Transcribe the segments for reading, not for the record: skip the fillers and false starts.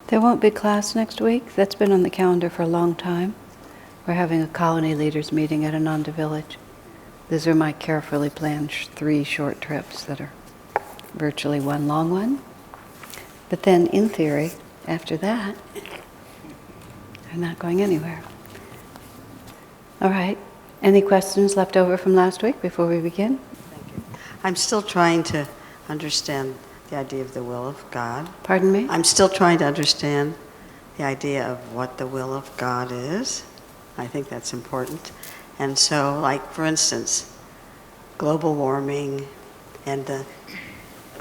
There won't be class next week. That's been on the calendar for a long time. We're having a colony leaders meeting at Ananda village. These are my carefully planned 3 short trips that are virtually one long one. But then, in theory, after that, I'm not going anywhere. All right. Any questions left over from last week before we begin? Thank you. I'm still trying to understand the idea of the will of God. Pardon me? I'm still trying to understand the idea of what the will of God is. I think that's important. And so, like, for instance, global warming and the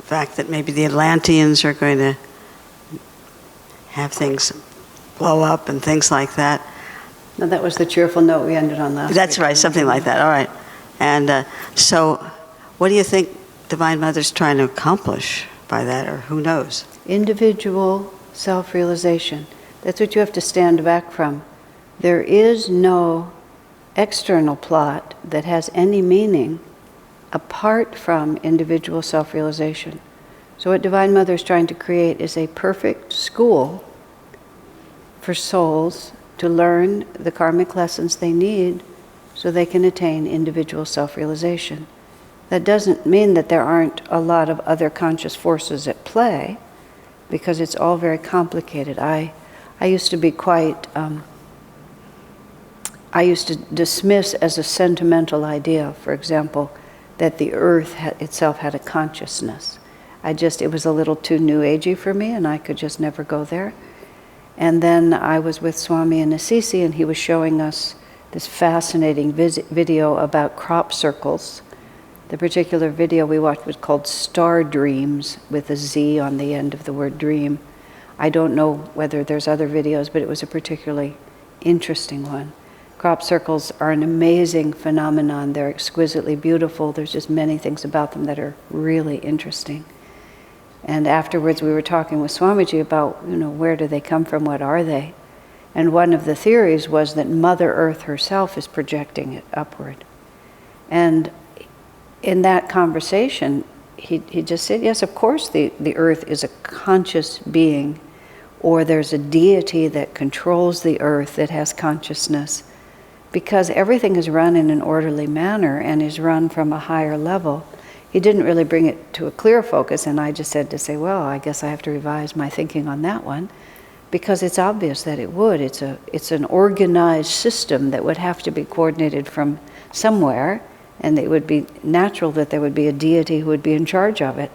fact that maybe the Atlanteans are going to have things blow up and things like that. No, that was the cheerful note we ended on last week. That's right, something like that. All right. And so what do you think Divine Mother's trying to accomplish by that, or who knows? Individual self-realization. That's what you have to stand back from. There is no external plot that has any meaning apart from individual self-realization. So what Divine Mother is trying to create is a perfect school for souls to learn the karmic lessons they need so they can attain individual self-realization. That doesn't mean that there aren't a lot of other conscious forces at play, because it's all very complicated. I used to be quite, I used to dismiss as a sentimental idea, for example, that the earth itself had a consciousness. It was a little too new agey for me, and I could just never go there. And then I was with Swami in Assisi, and he was showing us this fascinating video about crop circles. The particular video we watched was called Star Dreams, with a Z on the end of the word dream. I don't know whether there's other videos, but it was a particularly interesting one. Crop circles are an amazing phenomenon. They're exquisitely beautiful. There's just many things about them that are really interesting. And afterwards we were talking with Swamiji about, where do they come from, what are they? And one of the theories was that Mother Earth herself is projecting it upward. And in that conversation, he just said, yes, of course the earth is a conscious being, or there's a deity that controls the earth that has consciousness, because everything is run in an orderly manner and is run from a higher level. He didn't really bring it to a clear focus, and I just said to say, well, I guess I have to revise my thinking on that one, because it's obvious that it would. It's an organized system that would have to be coordinated from somewhere, and it would be natural that there would be a deity who would be in charge of it.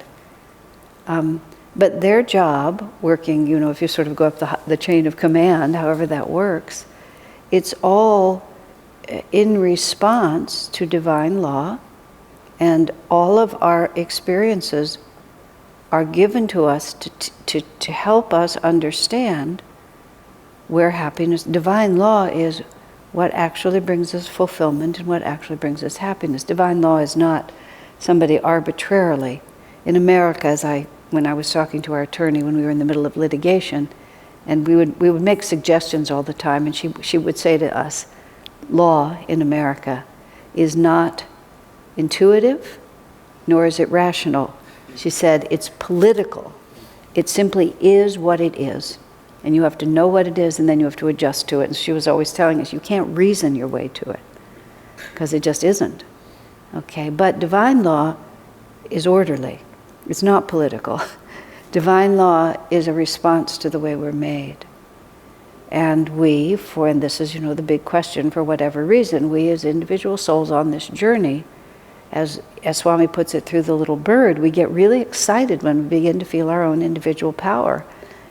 But their job, working, if you sort of go up the chain of command, however that works, it's all in response to divine law, and all of our experiences are given to us to help us understand where happiness, divine law is what actually brings us fulfillment and what actually brings us happiness. Divine law is not somebody arbitrarily. In America, when I was talking to our attorney when we were in the middle of litigation, and we would make suggestions all the time, and she would say to us, law in America is not intuitive, nor is it rational. She said, it's political. It simply is what it is. And you have to know what it is, and then you have to adjust to it. And she was always telling us, you can't reason your way to it, because it just isn't. Okay, but divine law is orderly. It's not political. Divine law is a response to the way we're made. And and this is, the big question, for whatever reason, we as individual souls on this journey, as Swami puts it through the little bird, we get really excited when we begin to feel our own individual power.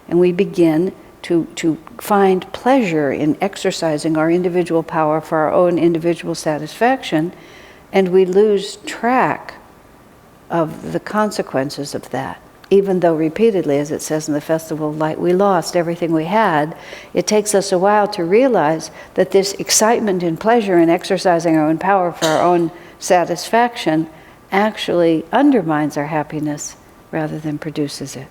And we begin to find pleasure in exercising our individual power for our own individual satisfaction, and we lose track of the consequences of that. Even though repeatedly, as it says in the Festival of Light, we lost everything we had, it takes us a while to realize that this excitement and pleasure in exercising our own power for our own satisfaction actually undermines our happiness rather than produces it.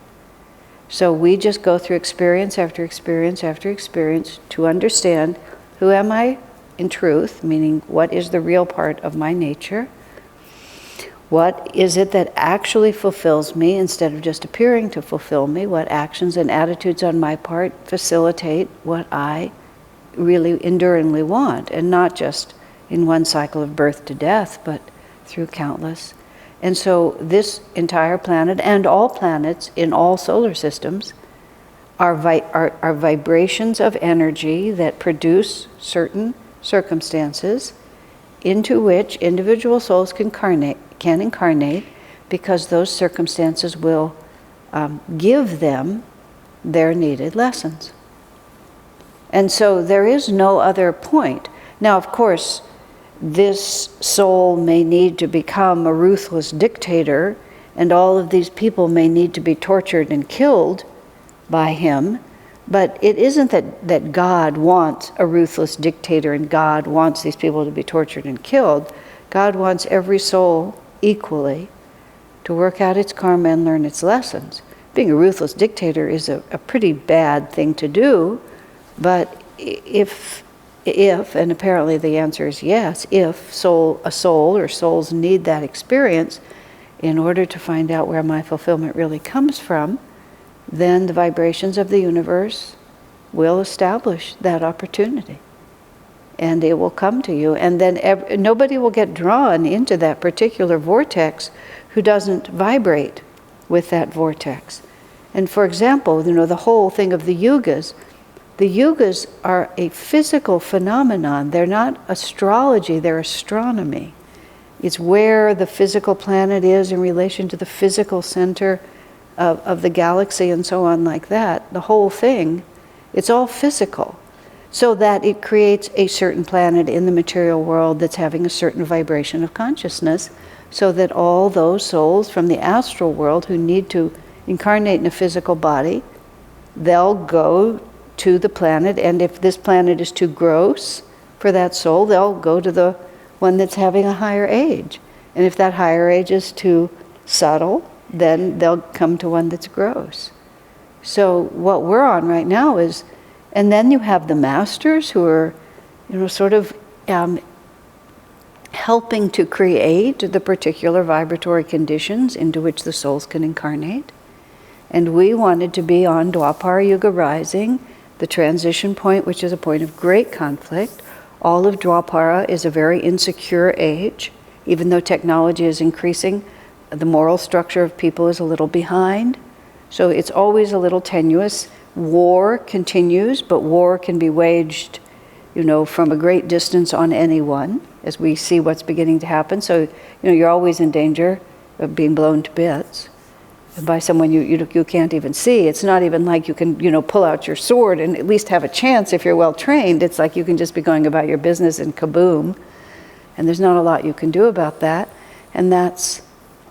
So we just go through experience after experience after experience to understand, who am I in truth, meaning what is the real part of my nature? What is it that actually fulfills me instead of just appearing to fulfill me? What actions and attitudes on my part facilitate what I really enduringly want, and not just in one cycle of birth to death, but through countless. And so this entire planet and all planets in all solar systems are vibrations of energy that produce certain circumstances into which individual souls can incarnate, because those circumstances will give them their needed lessons. And so there is no other point. Now, of course, this soul may need to become a ruthless dictator, and all of these people may need to be tortured and killed by him, but it isn't that God wants a ruthless dictator and God wants these people to be tortured and killed. God wants every soul equally to work out its karma and learn its lessons. Being a ruthless dictator is a pretty bad thing to do, but if, and apparently the answer is yes, if a soul or souls need that experience in order to find out where my fulfillment really comes from, then the vibrations of the universe will establish that opportunity. And it will come to you. And then nobody will get drawn into that particular vortex who doesn't vibrate with that vortex. And for example, the whole thing of the yugas are a physical phenomenon. They're not astrology, they're astronomy. It's where the physical planet is in relation to the physical center of the galaxy and so on like that. The whole thing, it's all physical. So that it creates a certain planet in the material world that's having a certain vibration of consciousness, so that all those souls from the astral world who need to incarnate in a physical body, they'll go to the planet, and if this planet is too gross for that soul, they'll go to the one that's having a higher age. And if that higher age is too subtle, then they'll come to one that's gross. So what we're on right now is, and then you have the masters who are, sort of helping to create the particular vibratory conditions into which the souls can incarnate. And we wanted to be on Dwapara Yuga Rising, the transition point, which is a point of great conflict. All of Dwapara is a very insecure age. Even though technology is increasing, the moral structure of people is a little behind. So it's always a little tenuous. War continues, but war can be waged, from a great distance on anyone, as we see what's beginning to happen. So, you're always in danger of being blown to bits by someone you can't even see. It's not even like you can, pull out your sword and at least have a chance if you're well trained. It's like you can just be going about your business and kaboom. And there's not a lot you can do about that. And that's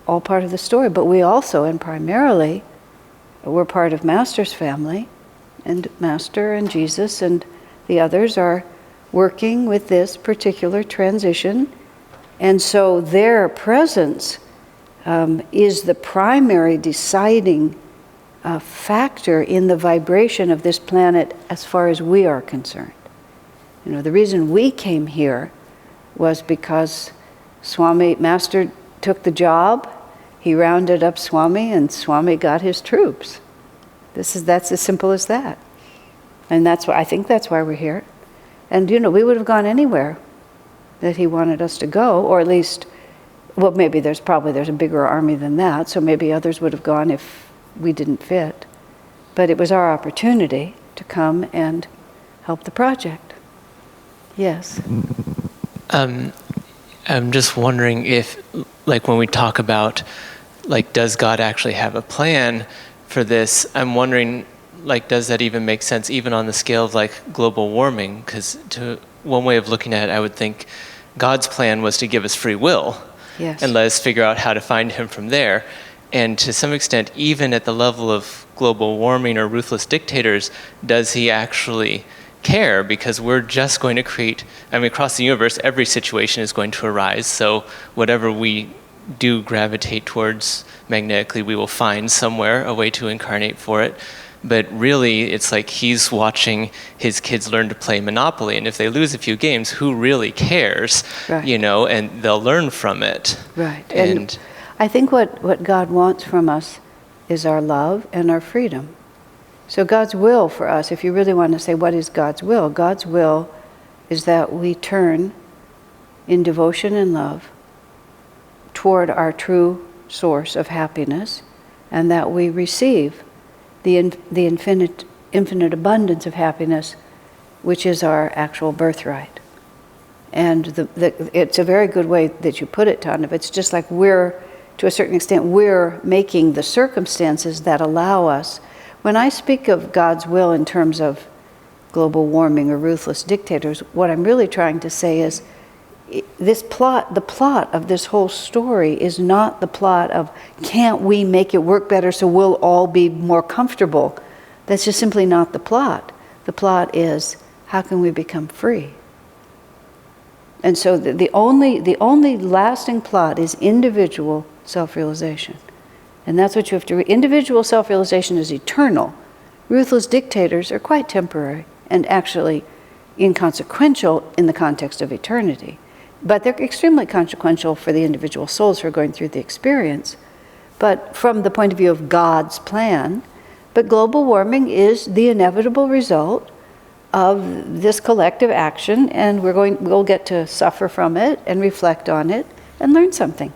all part of the story. But we also, and primarily, we're part of Master's family, and Master and Jesus and the others are working with this particular transition. And so their presence is the primary deciding factor in the vibration of this planet as far as we are concerned. The reason we came here was because Master took the job, he rounded up Swami, and Swami got his troops. That's as simple as that. And I think that's why we're here. And we would have gone anywhere that he wanted us to go, or at least, well, maybe there's a bigger army than that, so maybe others would have gone if we didn't fit. But it was our opportunity to come and help the project. Yes? I'm just wondering if, when we talk about, does God actually have a plan for this? I'm wondering, does that even make sense, even on the scale of, global warming? Because one way of looking at it, I would think God's plan was to give us free will. Yes. And let us figure out how to find him from there. And to some extent, even at the level of global warming or ruthless dictators, does he actually care? Because we're just going to create, across the universe, every situation is going to arise. So whatever we do gravitate towards magnetically, we will find somewhere a way to incarnate for it. But really, it's like he's watching his kids learn to play Monopoly, and if they lose a few games, who really cares? Right. And they'll learn from it. Right. And I think what God wants from us is our love and our freedom. So God's will for us, if you really want to say what is God's will is that we turn in devotion and love toward our true source of happiness, and that we receive the infinite abundance of happiness, which is our actual birthright. And it's a very good way that you put it, Tandav. It's just like to a certain extent, we're making the circumstances that allow us. When I speak of God's will in terms of global warming or ruthless dictators, what I'm really trying to say is the plot of this whole story is not the plot of, can't we make it work better so we'll all be more comfortable? That's just simply not the plot. The plot is, how can we become free? And so the only lasting plot is individual self-realization. And that's what you have to individual self-realization is eternal. Ruthless dictators are quite temporary and actually inconsequential in the context of eternity. But they're extremely consequential for the individual souls who are going through the experience. But from the point of view of God's plan, but global warming is the inevitable result of this collective action, and we'll get to suffer from it and reflect on it and learn something.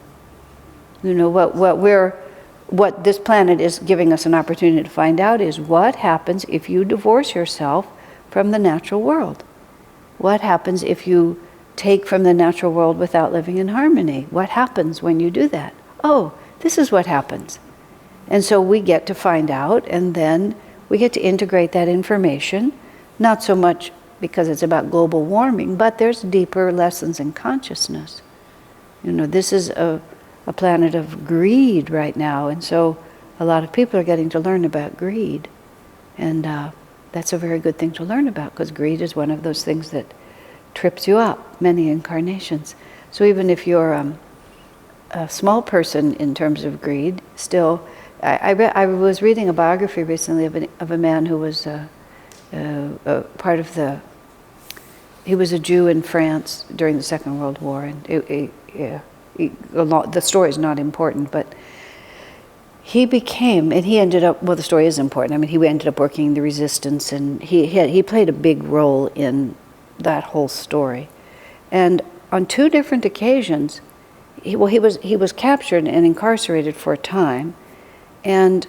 You know, what this planet is giving us an opportunity to find out is what happens if you divorce yourself from the natural world. What happens if you take from the natural world without living in harmony? What happens when you do that? Oh, this is what happens. And so we get to find out, and then we get to integrate that information, not so much because it's about global warming, but there's deeper lessons in consciousness. You know, this is a planet of greed right now, and so a lot of people are getting to learn about greed. And that's a very good thing to learn about, because greed is one of those things that trips you up many incarnations. So even if you're a small person in terms of greed, still, I was reading a biography recently of a man who was part of he was a Jew in France during the Second World War, and the story is not important, but he ended up, well, the story is important. I mean, he ended up working in the resistance, and he played a big role in that whole story. And on 2 different occasions, he was captured and incarcerated for a time, and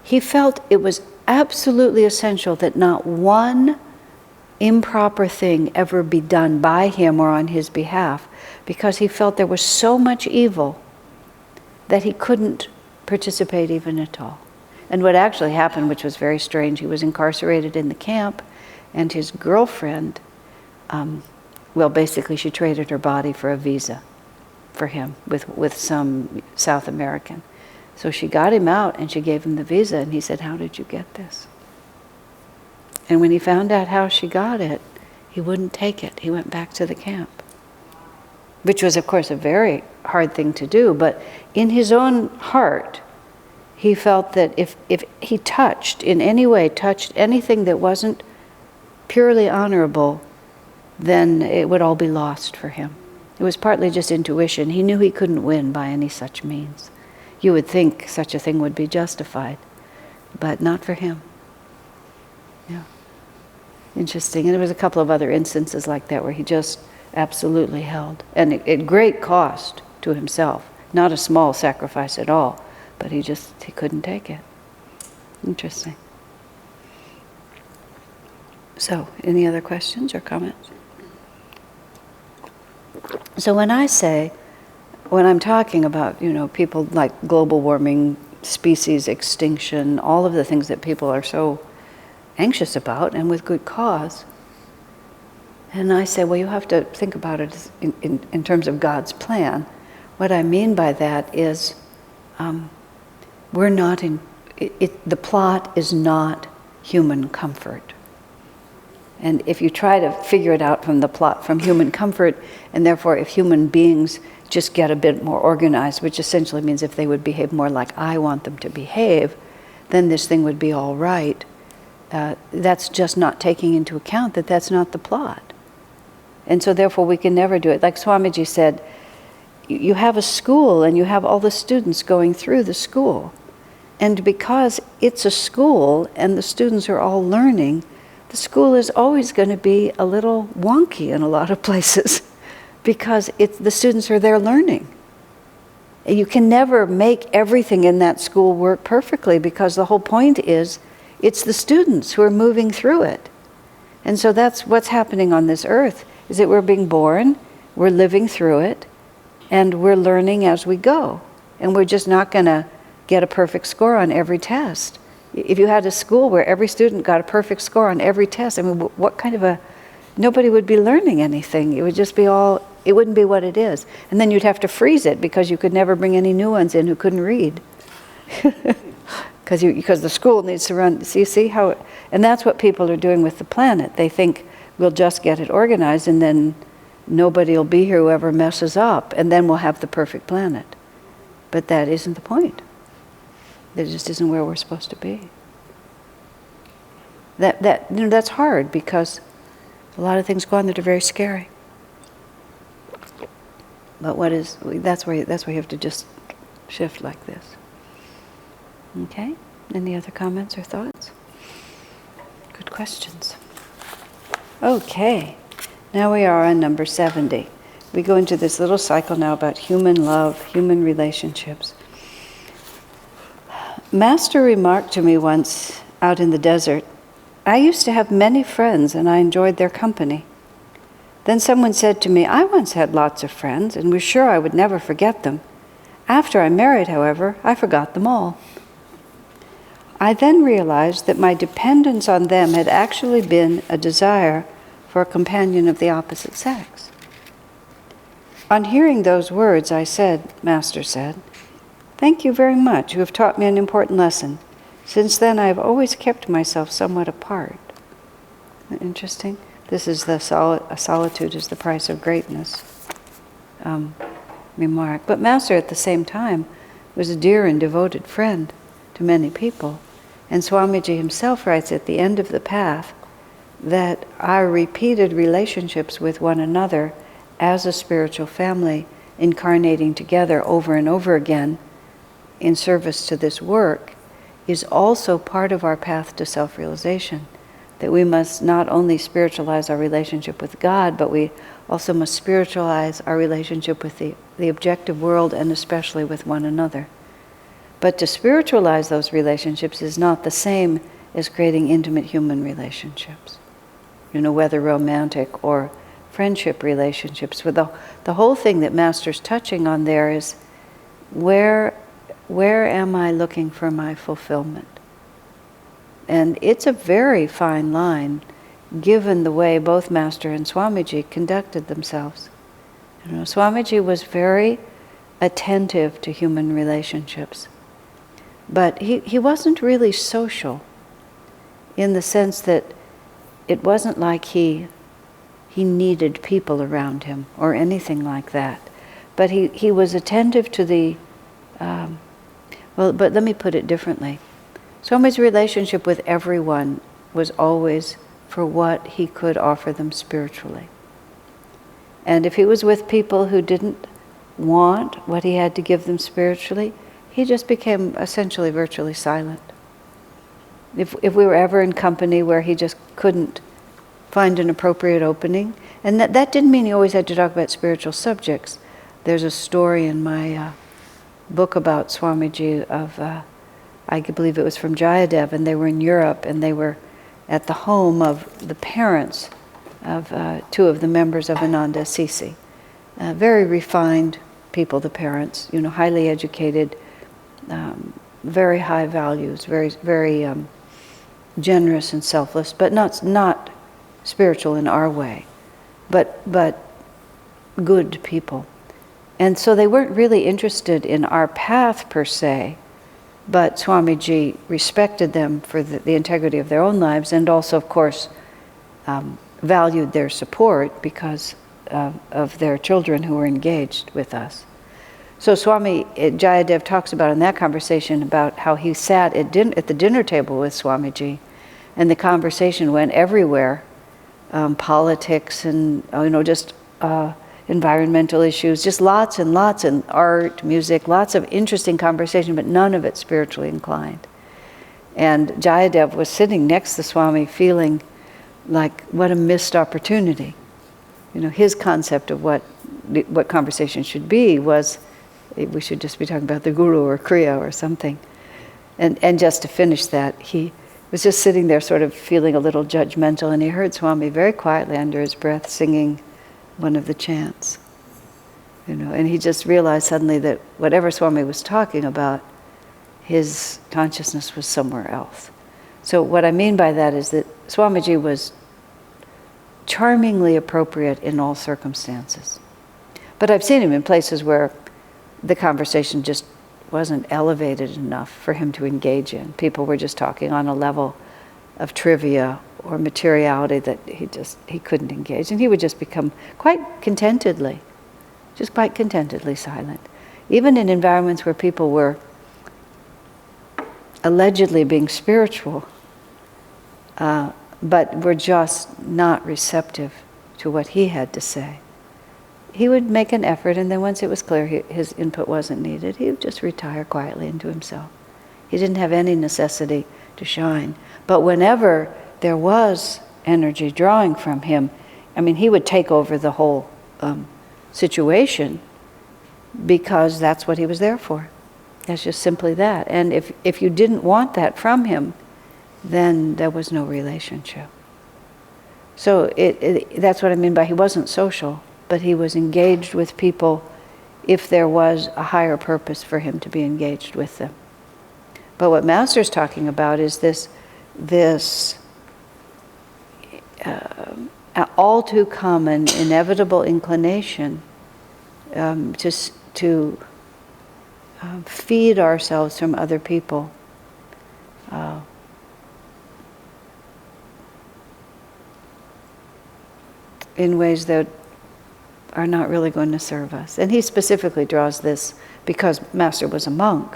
he felt it was absolutely essential that not one improper thing ever be done by him or on his behalf, because he felt there was so much evil that he couldn't participate even at all. And what actually happened, which was very strange, he was incarcerated in the camp, and his girlfriend, basically she traded her body for a visa for him with some South American. So she got him out and she gave him the visa, and he said, "How did you get this?" And when he found out how she got it, he wouldn't take it. He went back to the camp, which was, of course, a very hard thing to do. But in his own heart, he felt that if he in any way touched anything that wasn't purely honorable, then it would all be lost for him. It was partly just intuition. He knew he couldn't win by any such means. You would think such a thing would be justified, but not for him. Yeah. Interesting. And there was a couple of other instances like that where he just absolutely held, and at great cost to himself. Not a small sacrifice at all, but he couldn't take it. Interesting. So, any other questions or comments? So when I'm talking about, people like global warming, species extinction, all of the things that people are so anxious about, and with good cause, and I say, well, you have to think about it in terms of God's plan. What I mean by that is, the plot is not human comfort. And if you try to figure it out from the plot, from human comfort, and therefore if human beings just get a bit more organized, which essentially means if they would behave more like I want them to behave, then this thing would be all right. That's just not taking into account that that's not the plot. And so therefore we can never do it. Like Swamiji said, you have a school and you have all the students going through the school. And because it's a school and the students are all learning, the school is always going to be a little wonky in a lot of places because the students are there learning. You can never make everything in that school work perfectly because the whole point is it's the students who are moving through it. And so that's what's happening on this earth, is that we're being born, we're living through it, and we're learning as we go. And we're just not going to get a perfect score on every test. If you had a school where every student got a perfect score on every test, I mean, what kind of nobody would be learning anything. It would just be it wouldn't be what it is. And then you'd have to freeze it because you could never bring any new ones in who couldn't read. Because the school needs to run, see how, and that's what people are doing with the planet. They think we'll just get it organized and then nobody will be here who ever messes up, and then we'll have the perfect planet. But that isn't the point. That just isn't where we're supposed to be. That's hard because a lot of things go on that are very scary. But that's where you have to just shift like this. Okay? Any other comments or thoughts? Good questions. Okay. Now we are on number 70. We go into this little cycle now about human love, human relationships. Master remarked to me once out in the desert, I used to have many friends and I enjoyed their company. Then someone said to me, I once had lots of friends and was sure I would never forget them. After I married, however, I forgot them all. I then realized that my dependence on them had actually been a desire for a companion of the opposite sex. On hearing those words, I said, Master said, thank you very much. You have taught me an important lesson. Since then, I have always kept myself somewhat apart. Isn't that interesting? This is the solitude is the price of greatness remark. But Master, at the same time, was a dear and devoted friend to many people. And Swamiji himself writes at the end of the path that our repeated relationships with one another as a spiritual family, incarnating together over and over again in service to this work, is also part of our path to self-realization. That we must not only spiritualize our relationship with God, but we also must spiritualize our relationship with the objective world and especially with one another. But to spiritualize those relationships is not the same as creating intimate human relationships. Whether romantic or friendship relationships. With the whole thing that Master's touching on there is where am I looking for my fulfillment? And it's a very fine line, given the way both Master and Swamiji conducted themselves. Swamiji was very attentive to human relationships, but he wasn't really social, in the sense that it wasn't like he needed people around him or anything like that. But he was attentive to the, but let me put it differently. Swami's relationship with everyone was always for what he could offer them spiritually. And if he was with people who didn't want what he had to give them spiritually, he just became essentially virtually silent. If we were ever in company where he just couldn't find an appropriate opening, and that didn't mean he always had to talk about spiritual subjects. There's a story in my book about Swamiji of, I believe it was from Jayadev, and they were in Europe, and they were at the home of the parents of two of the members of Ananda Assisi. Very refined people, the parents, highly educated, very high values, very, very generous and selfless, but not spiritual in our way, but good people. And so they weren't really interested in our path per se, but Swamiji respected them for the integrity of their own lives, and also, of course, valued their support because of their children who were engaged with us. So Swami Jayadev talks about in that conversation about how he sat at the dinner table with Swamiji, and the conversation went everywhere, politics and environmental issues, just lots and lots, and art, music, lots of interesting conversation, but none of it spiritually inclined. And Jayadev was sitting next to Swami feeling like what a missed opportunity. You know, his concept of what conversation should be was we should just be talking about the Guru or Kriya or something. And just to finish that, he was just sitting there sort of feeling a little judgmental, and he heard Swami very quietly under his breath singing one of the chants. You know, and he just realized suddenly that whatever Swami was talking about, his consciousness was somewhere else. So what I mean by that is that Swamiji was charmingly appropriate in all circumstances. But I've seen him in places where the conversation just wasn't elevated enough for him to engage in. People were just talking on a level of trivia or materiality that he couldn't engage. And he would just become quite contentedly silent. Even in environments where people were allegedly being spiritual, but were just not receptive to what he had to say. He would make an effort, and then once it was clear his input wasn't needed, he would just retire quietly into himself. He didn't have any necessity to shine. But whenever there was energy drawing from him, I mean, he would take over the whole situation because that's what he was there for. That's just simply that. And if you didn't want that from him, then there was no relationship. So that's what I mean by he wasn't social, but he was engaged with people if there was a higher purpose for him to be engaged with them. But what Master's talking about is this all too common, inevitable inclination to feed ourselves from other people. In ways that are not really going to serve us. And he specifically draws this because Master was a monk.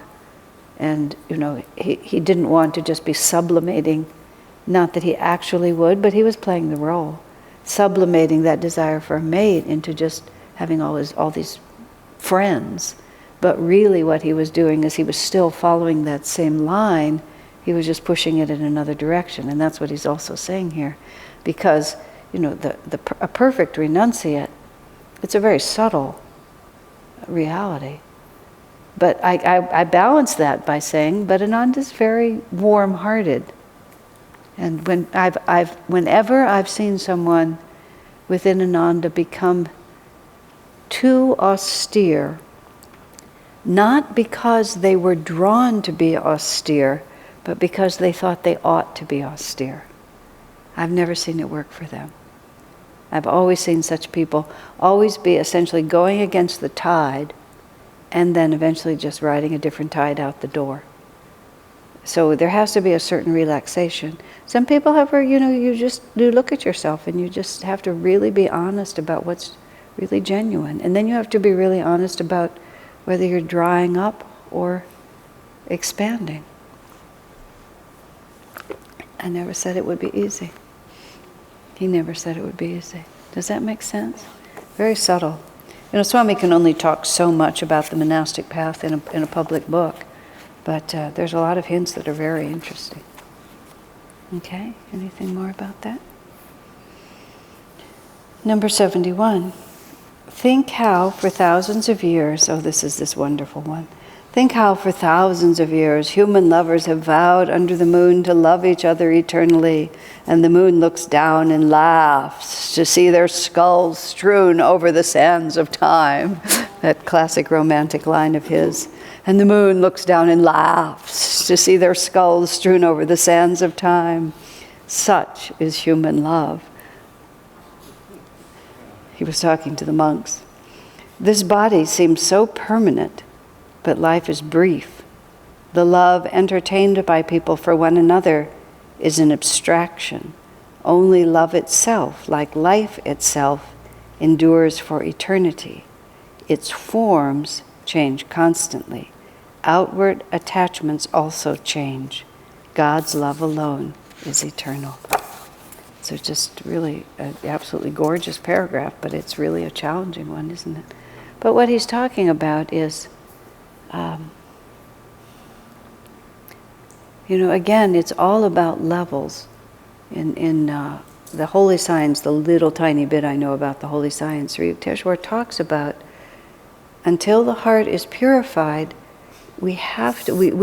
And, you know, he didn't want to just be sublimating, not that he actually would, but he was playing the role, sublimating that desire for a mate into just having all these friends. But really what he was doing is he was still following that same line, he was just pushing it in another direction. And that's what he's also saying here. Because, you know, a perfect renunciate, it's a very subtle reality. But I balance that by saying, but Ananda's very warm-hearted. And whenever I've seen someone within Ananda become too austere, not because they were drawn to be austere, but because they thought they ought to be austere, I've never seen it work for them. I've always seen such people always be essentially going against the tide and then eventually just riding a different tide out the door. So there has to be a certain relaxation. Some people, however, you know, you look at yourself and you just have to really be honest about what's really genuine. And then you have to be really honest about whether you're drying up or expanding. I never said it would be easy. He never said it would be easy. Does that make sense? Very subtle. You know, Swami can only talk so much about the monastic path in a public book, but there's a lot of hints that are very interesting. Okay, anything more about that? Number 71. Think how for thousands of years, this is this wonderful one. Think how for thousands of years human lovers have vowed under the moon to love each other eternally, and the moon looks down and laughs to see their skulls strewn over the sands of time. That classic romantic line of his. And the moon looks down and laughs to see their skulls strewn over the sands of time. Such is human love. He was talking to the monks. This body seems so permanent, but life is brief. The love entertained by people for one another is an abstraction. Only love itself, like life itself, endures for eternity. Its forms change constantly. Outward attachments also change. God's love alone is eternal. So it's just really an absolutely gorgeous paragraph, but it's really a challenging one, isn't it? But what he's talking about is, again, it's all about levels. In the holy science, the little tiny bit I know about the holy science, Sri Yukteswar talks about, until the heart is purified, we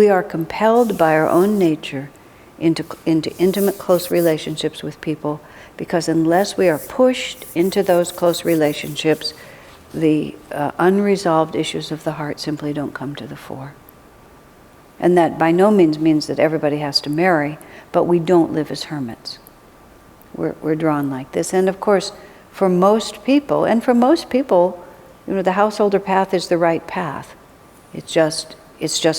are compelled by our own nature into intimate, close relationships with people, because unless we are pushed into those close relationships, the unresolved issues of the heart simply don't come to the fore. And that by no means that everybody has to marry, but we don't live as hermits. We're drawn like this. And of course, for most people, the householder path is the right path. It's just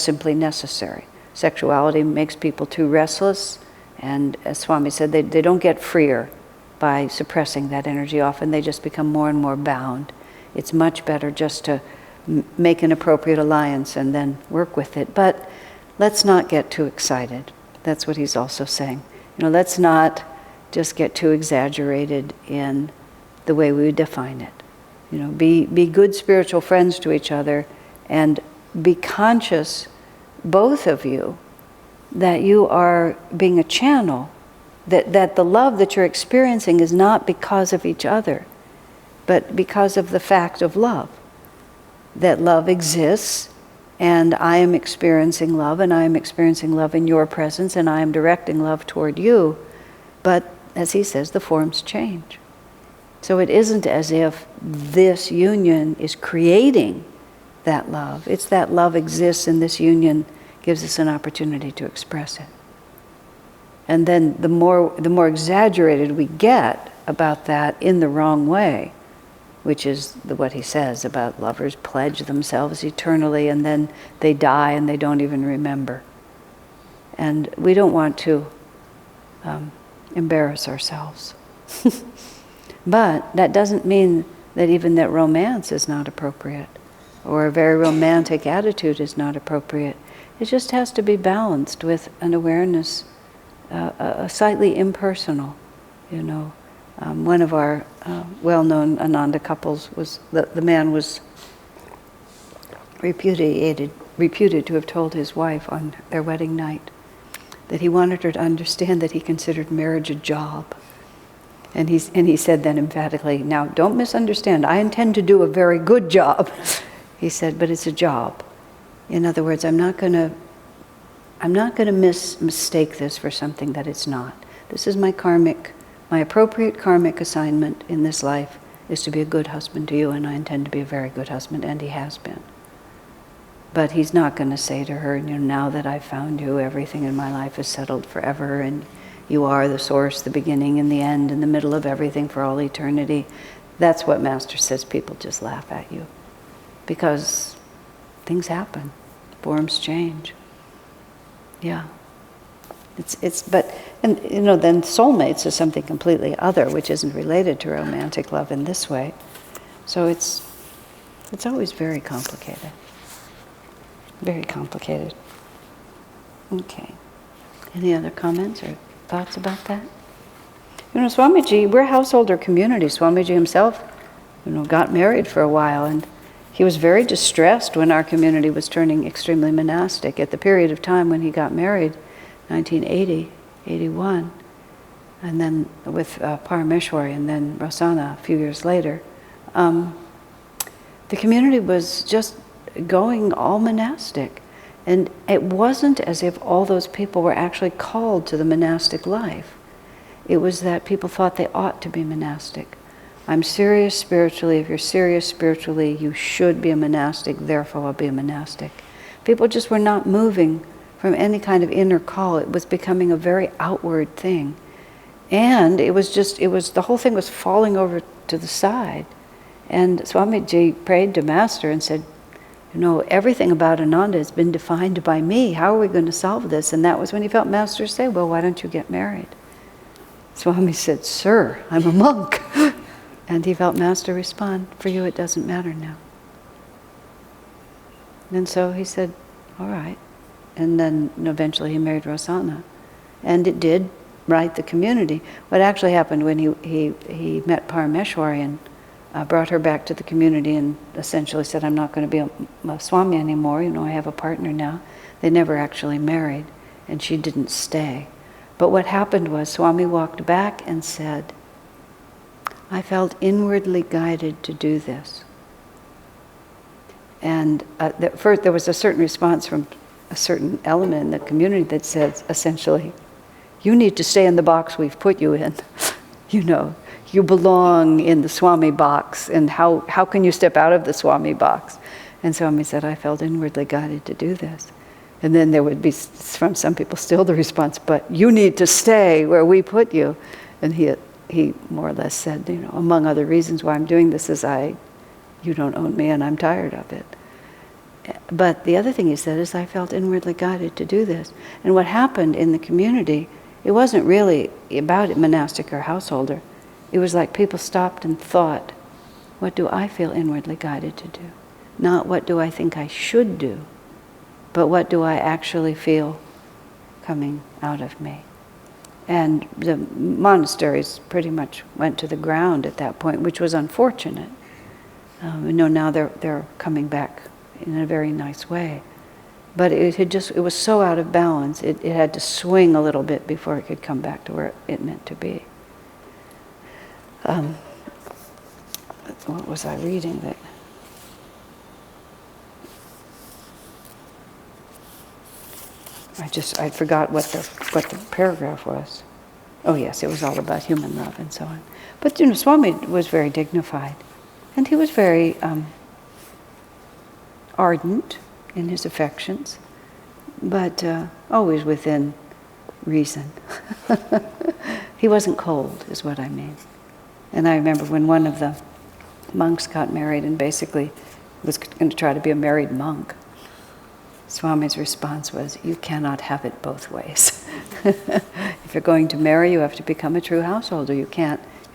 simply necessary. Sexuality makes people too restless, and as Swami said, they don't get freer by suppressing that energy. Often they just become more and more bound. It's much better just to make an appropriate alliance and then work with it. But let's not get too excited. That's what he's also saying. Let's not just get too exaggerated in the way we define it. Be good spiritual friends to each other, and be conscious, both of you, that you are being a channel, that the love that you're experiencing is not because of each other, but because of the fact of love. That love exists, and I am experiencing love, and I am experiencing love in your presence, and I am directing love toward you. But, as he says, the forms change. So it isn't as if this union is creating that love. It's that love exists, and this union gives us an opportunity to express it. And then the more exaggerated we get about that in the wrong way, which is what he says about lovers pledge themselves eternally and then they die and they don't even remember. And we don't want to embarrass ourselves. But that doesn't mean that even that romance is not appropriate, or a very romantic attitude is not appropriate. It just has to be balanced with an awareness, a slightly impersonal, One of our well-known Ananda couples was, the man was reputed to have told his wife on their wedding night that he wanted her to understand that he considered marriage a job. And he said then emphatically, "Now don't misunderstand, I intend to do a very good job." He said, "But it's a job. In other words, I'm not going to mistake this for something that it's not. This is my appropriate karmic assignment in this life is to be a good husband to you, and I intend to be a very good husband," and he has been. But he's not going to say to her, "Now that I've found you, everything in my life is settled forever, and you are the source, the beginning and the end, in the middle of everything for all eternity." That's what Master says. People just laugh at you. Because things happen. Forms change. Yeah. Then soulmates is something completely other, which isn't related to romantic love in this way. So it's always very complicated. Very complicated. Okay. Any other comments or thoughts about that? Swamiji, we're a householder community. Swamiji himself, got married for a while, and he was very distressed when our community was turning extremely monastic. At the period of time when he got married, 1980, 81, and then with Parameshwari and then Rosanna a few years later, the community was just going all monastic. And it wasn't as if all those people were actually called to the monastic life. It was that people thought they ought to be monastic. I'm serious spiritually. If you're serious spiritually, you should be a monastic, therefore I'll be a monastic. People just were not moving from any kind of inner call. It was becoming a very outward thing. And the whole thing was falling over to the side. And Swamiji prayed to Master and said, everything about Ananda has been defined by me. How are we going to solve this? And that was when he felt Master say, "Well, why don't you get married?" Swami said, "Sir, I'm a monk." And he felt Master respond, "For you it doesn't matter now." And so he said, "All right." And then eventually he married Rosanna. And it did right the community. What actually happened when he met Parameshwari and brought her back to the community and essentially said, I'm not going to be a Swami anymore, I have a partner now. They never actually married, and she didn't stay. But what happened was Swami walked back and said, I felt inwardly guided to do this. And first there was a certain response from a certain element in the community that said, essentially, you need to stay in the box we've put you in. You belong in the Swami box, and how can you step out of the Swami box? And Swami said, I felt inwardly guided to do this. And then there would be, from some people, still the response, but you need to stay where we put you. And he more or less said, among other reasons why I'm doing this is you don't own me and I'm tired of it. But the other thing he said is, I felt inwardly guided to do this. And what happened in the community, it wasn't really about monastic or householder. It was like people stopped and thought, what do I feel inwardly guided to do? Not what do I think I should do, but what do I actually feel coming out of me? And the monasteries pretty much went to the ground at that point, which was unfortunate. Now they're coming back in a very nice way. But it was so out of balance, it had to swing a little bit before it could come back to where it meant to be. What was I reading that? I forgot what the paragraph was. Oh yes, it was all about human love and so on. But Swami was very dignified, and he was very ardent in his affections, but always within reason. He wasn't cold, is what I mean. And I remember when one of the monks got married and basically was going to try to be a married monk, Swami's response was, you cannot have it both ways. If you're going to marry, you have to become a true householder. You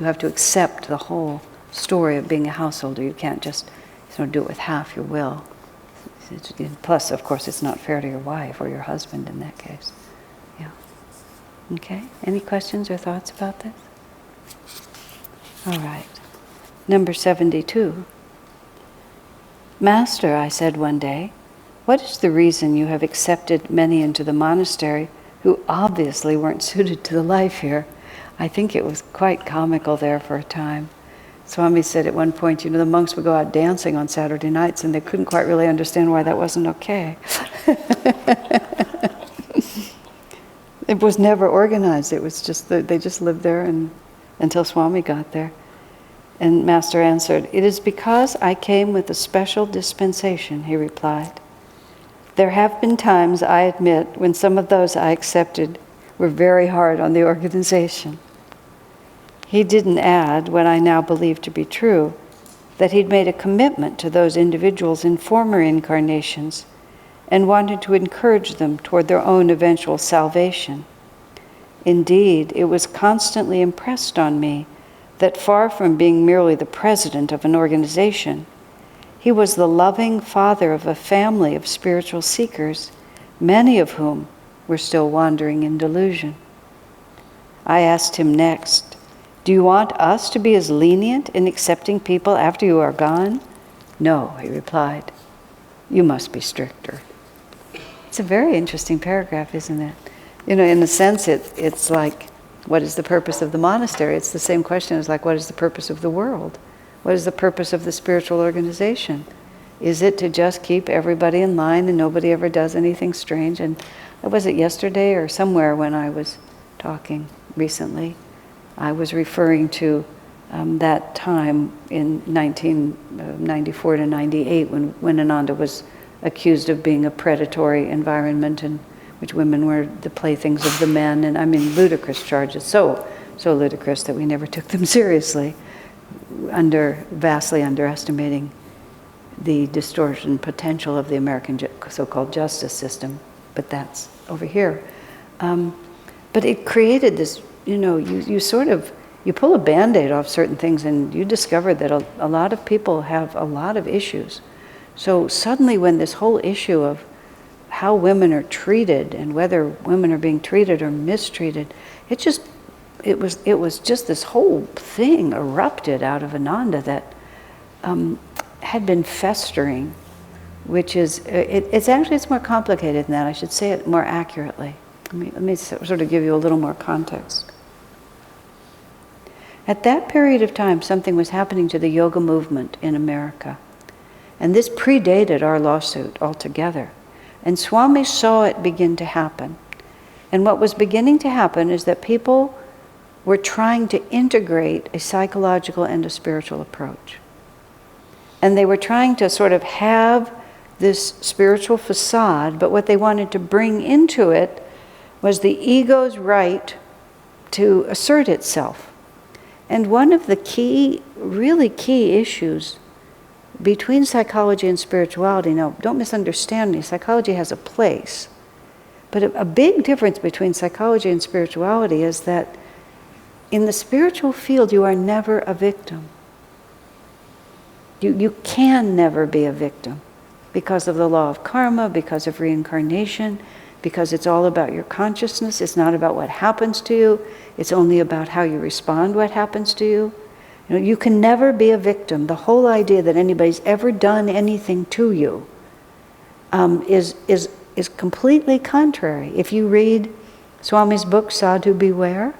have to accept the whole story of being a householder. You can't just do it with half your will. Plus, of course, it's not fair to your wife or your husband in that case. Yeah. Okay, any questions or thoughts about this? All right. Number 72. Master, I said one day, what is the reason you have accepted many into the monastery who obviously weren't suited to the life here? I think it was quite comical there for a time. Swami said at one point, the monks would go out dancing on Saturday nights and they couldn't quite really understand why that wasn't okay. It was never organized. It was just, they just lived there until Swami got there. And Master answered, it is because I came with a special dispensation, he replied. There have been times, I admit, when some of those I accepted were very hard on the organization. He didn't add, what I now believe to be true, that he'd made a commitment to those individuals in former incarnations and wanted to encourage them toward their own eventual salvation. Indeed, it was constantly impressed on me that far from being merely the president of an organization, he was the loving father of a family of spiritual seekers, many of whom were still wandering in delusion. I asked him next, do you want us to be as lenient in accepting people after you are gone? No, he replied. You must be stricter. It's a very interesting paragraph, isn't it? In a sense, it's like, what is the purpose of the monastery? It's the same question as like, what is the purpose of the world? What is the purpose of the spiritual organization? Is it to just keep everybody in line and nobody ever does anything strange? And was it yesterday or somewhere when I was talking recently, I was referring to that time in 1994 to 98 when Ananda was accused of being a predatory environment in which women were the playthings of the men. And I mean, ludicrous charges, so ludicrous that we never took them seriously, vastly underestimating the distortion potential of the American so-called justice system. But that's over here. But it created this, you pull a Band-Aid off certain things and you discover that a lot of people have a lot of issues. So suddenly when this whole issue of how women are treated and whether women are being treated or mistreated, it was just this whole thing erupted out of Ananda that had been festering, which is, it's more complicated than that. I should say it more accurately. Let me sort of give you a little more context. At that period of time, something was happening to the yoga movement in America. And this predated our lawsuit altogether. And Swami saw it begin to happen. And what was beginning to happen is that people were trying to integrate a psychological and a spiritual approach. And they were trying to sort of have this spiritual facade, but what they wanted to bring into it was the ego's right to assert itself. And one of the really key issues between psychology and spirituality, now don't misunderstand me, psychology has a place, but a big difference between psychology and spirituality is that in the spiritual field you are never a victim. You can never be a victim because of the law of karma, because of reincarnation, because it's all about your consciousness. It's not about what happens to you. It's only about how you respond what happens to you. You can never be a victim. The whole idea that anybody's ever done anything to you is completely contrary. If you read Swami's book, Sadhu Beware,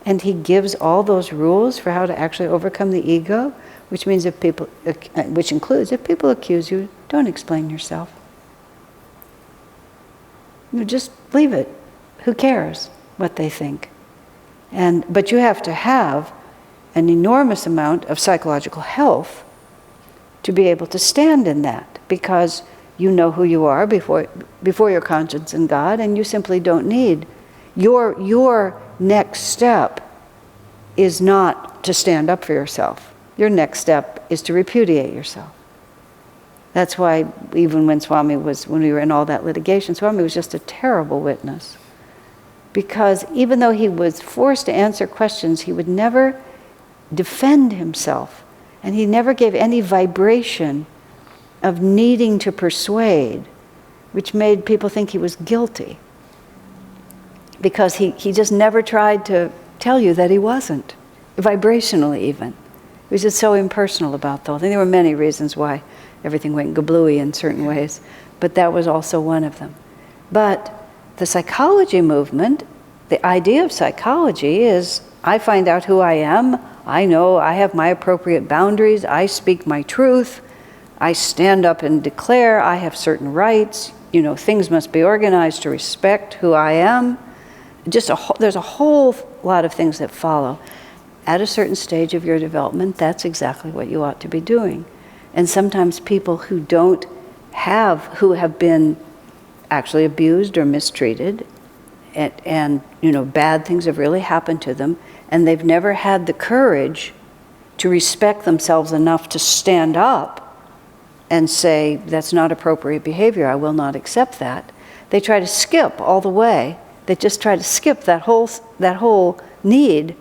and he gives all those rules for how to actually overcome the ego, which includes if people accuse you, don't explain yourself. Just leave it. Who cares what they think? But you have to have an enormous amount of psychological health to be able to stand in that, because you know who you are before your conscience and God, and you simply don't need. Your next step is not to stand up for yourself. Your next step is to repudiate yourself. That's why even when we were in all that litigation, Swami was just a terrible witness. Because even though he was forced to answer questions, he would never defend himself. And he never gave any vibration of needing to persuade, which made people think he was guilty. Because he just never tried to tell you that he wasn't, vibrationally even. He was just so impersonal about the whole thing. There were many reasons why everything went gablooey in certain ways, but that was also one of them. But the psychology movement, the idea of psychology is, I find out who I am, I know I have my appropriate boundaries, I speak my truth, I stand up and declare I have certain rights, things must be organized to respect who I am. There's a whole lot of things that follow. At a certain stage of your development, that's exactly what you ought to be doing. And sometimes people who have been actually abused or mistreated, and bad things have really happened to them, and they've never had the courage to respect themselves enough to stand up and say, that's not appropriate behavior, I will not accept that. They try to skip all the way. They just try to skip that whole need,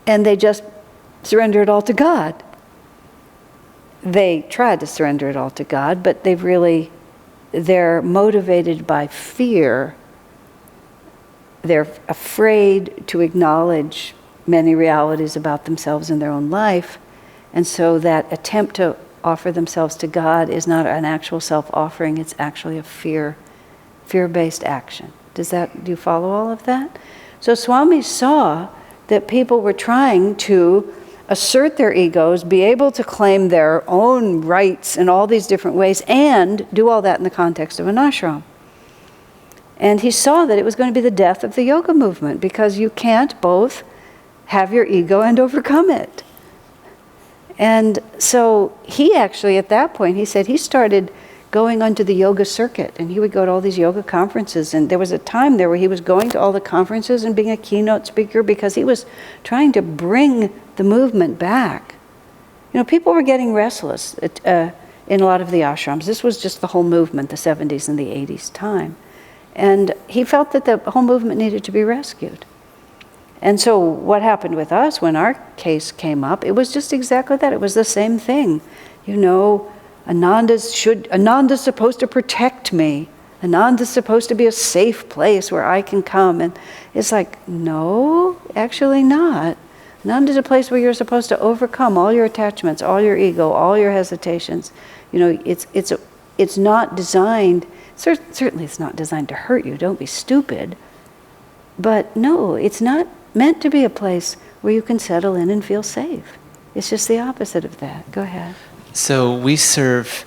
and they just surrender it all to God. They tried to surrender it all to God, but they're motivated by fear. They're afraid to acknowledge many realities about themselves in their own life, and so that attempt to offer themselves to God is not an actual self-offering, it's actually a fear-based action. Do you follow all of that? So Swami saw that people were trying to assert their egos, be able to claim their own rights in all these different ways, and do all that in the context of an ashram. And he saw that it was going to be the death of the yoga movement, because you can't both have your ego and overcome it. And so he actually, at that point, he said he started going onto the yoga circuit, and he would go to all these yoga conferences, and there was a time there where he was going to all the conferences and being a keynote speaker because he was trying to bring the movement back. People were getting restless in a lot of the ashrams. This was just the whole movement, the 70s and the 80s time. And he felt that the whole movement needed to be rescued. And so what happened with us when our case came up, it was just exactly that. It was the same thing. Ananda's supposed to protect me. Ananda's supposed to be a safe place where I can come. And it's like, no, actually not. Ananda's a place where you're supposed to overcome all your attachments, all your ego, all your hesitations. It's not designed, certainly it's not designed to hurt you, don't be stupid. But no, it's not meant to be a place where you can settle in and feel safe. It's just the opposite of that. Go ahead. So we serve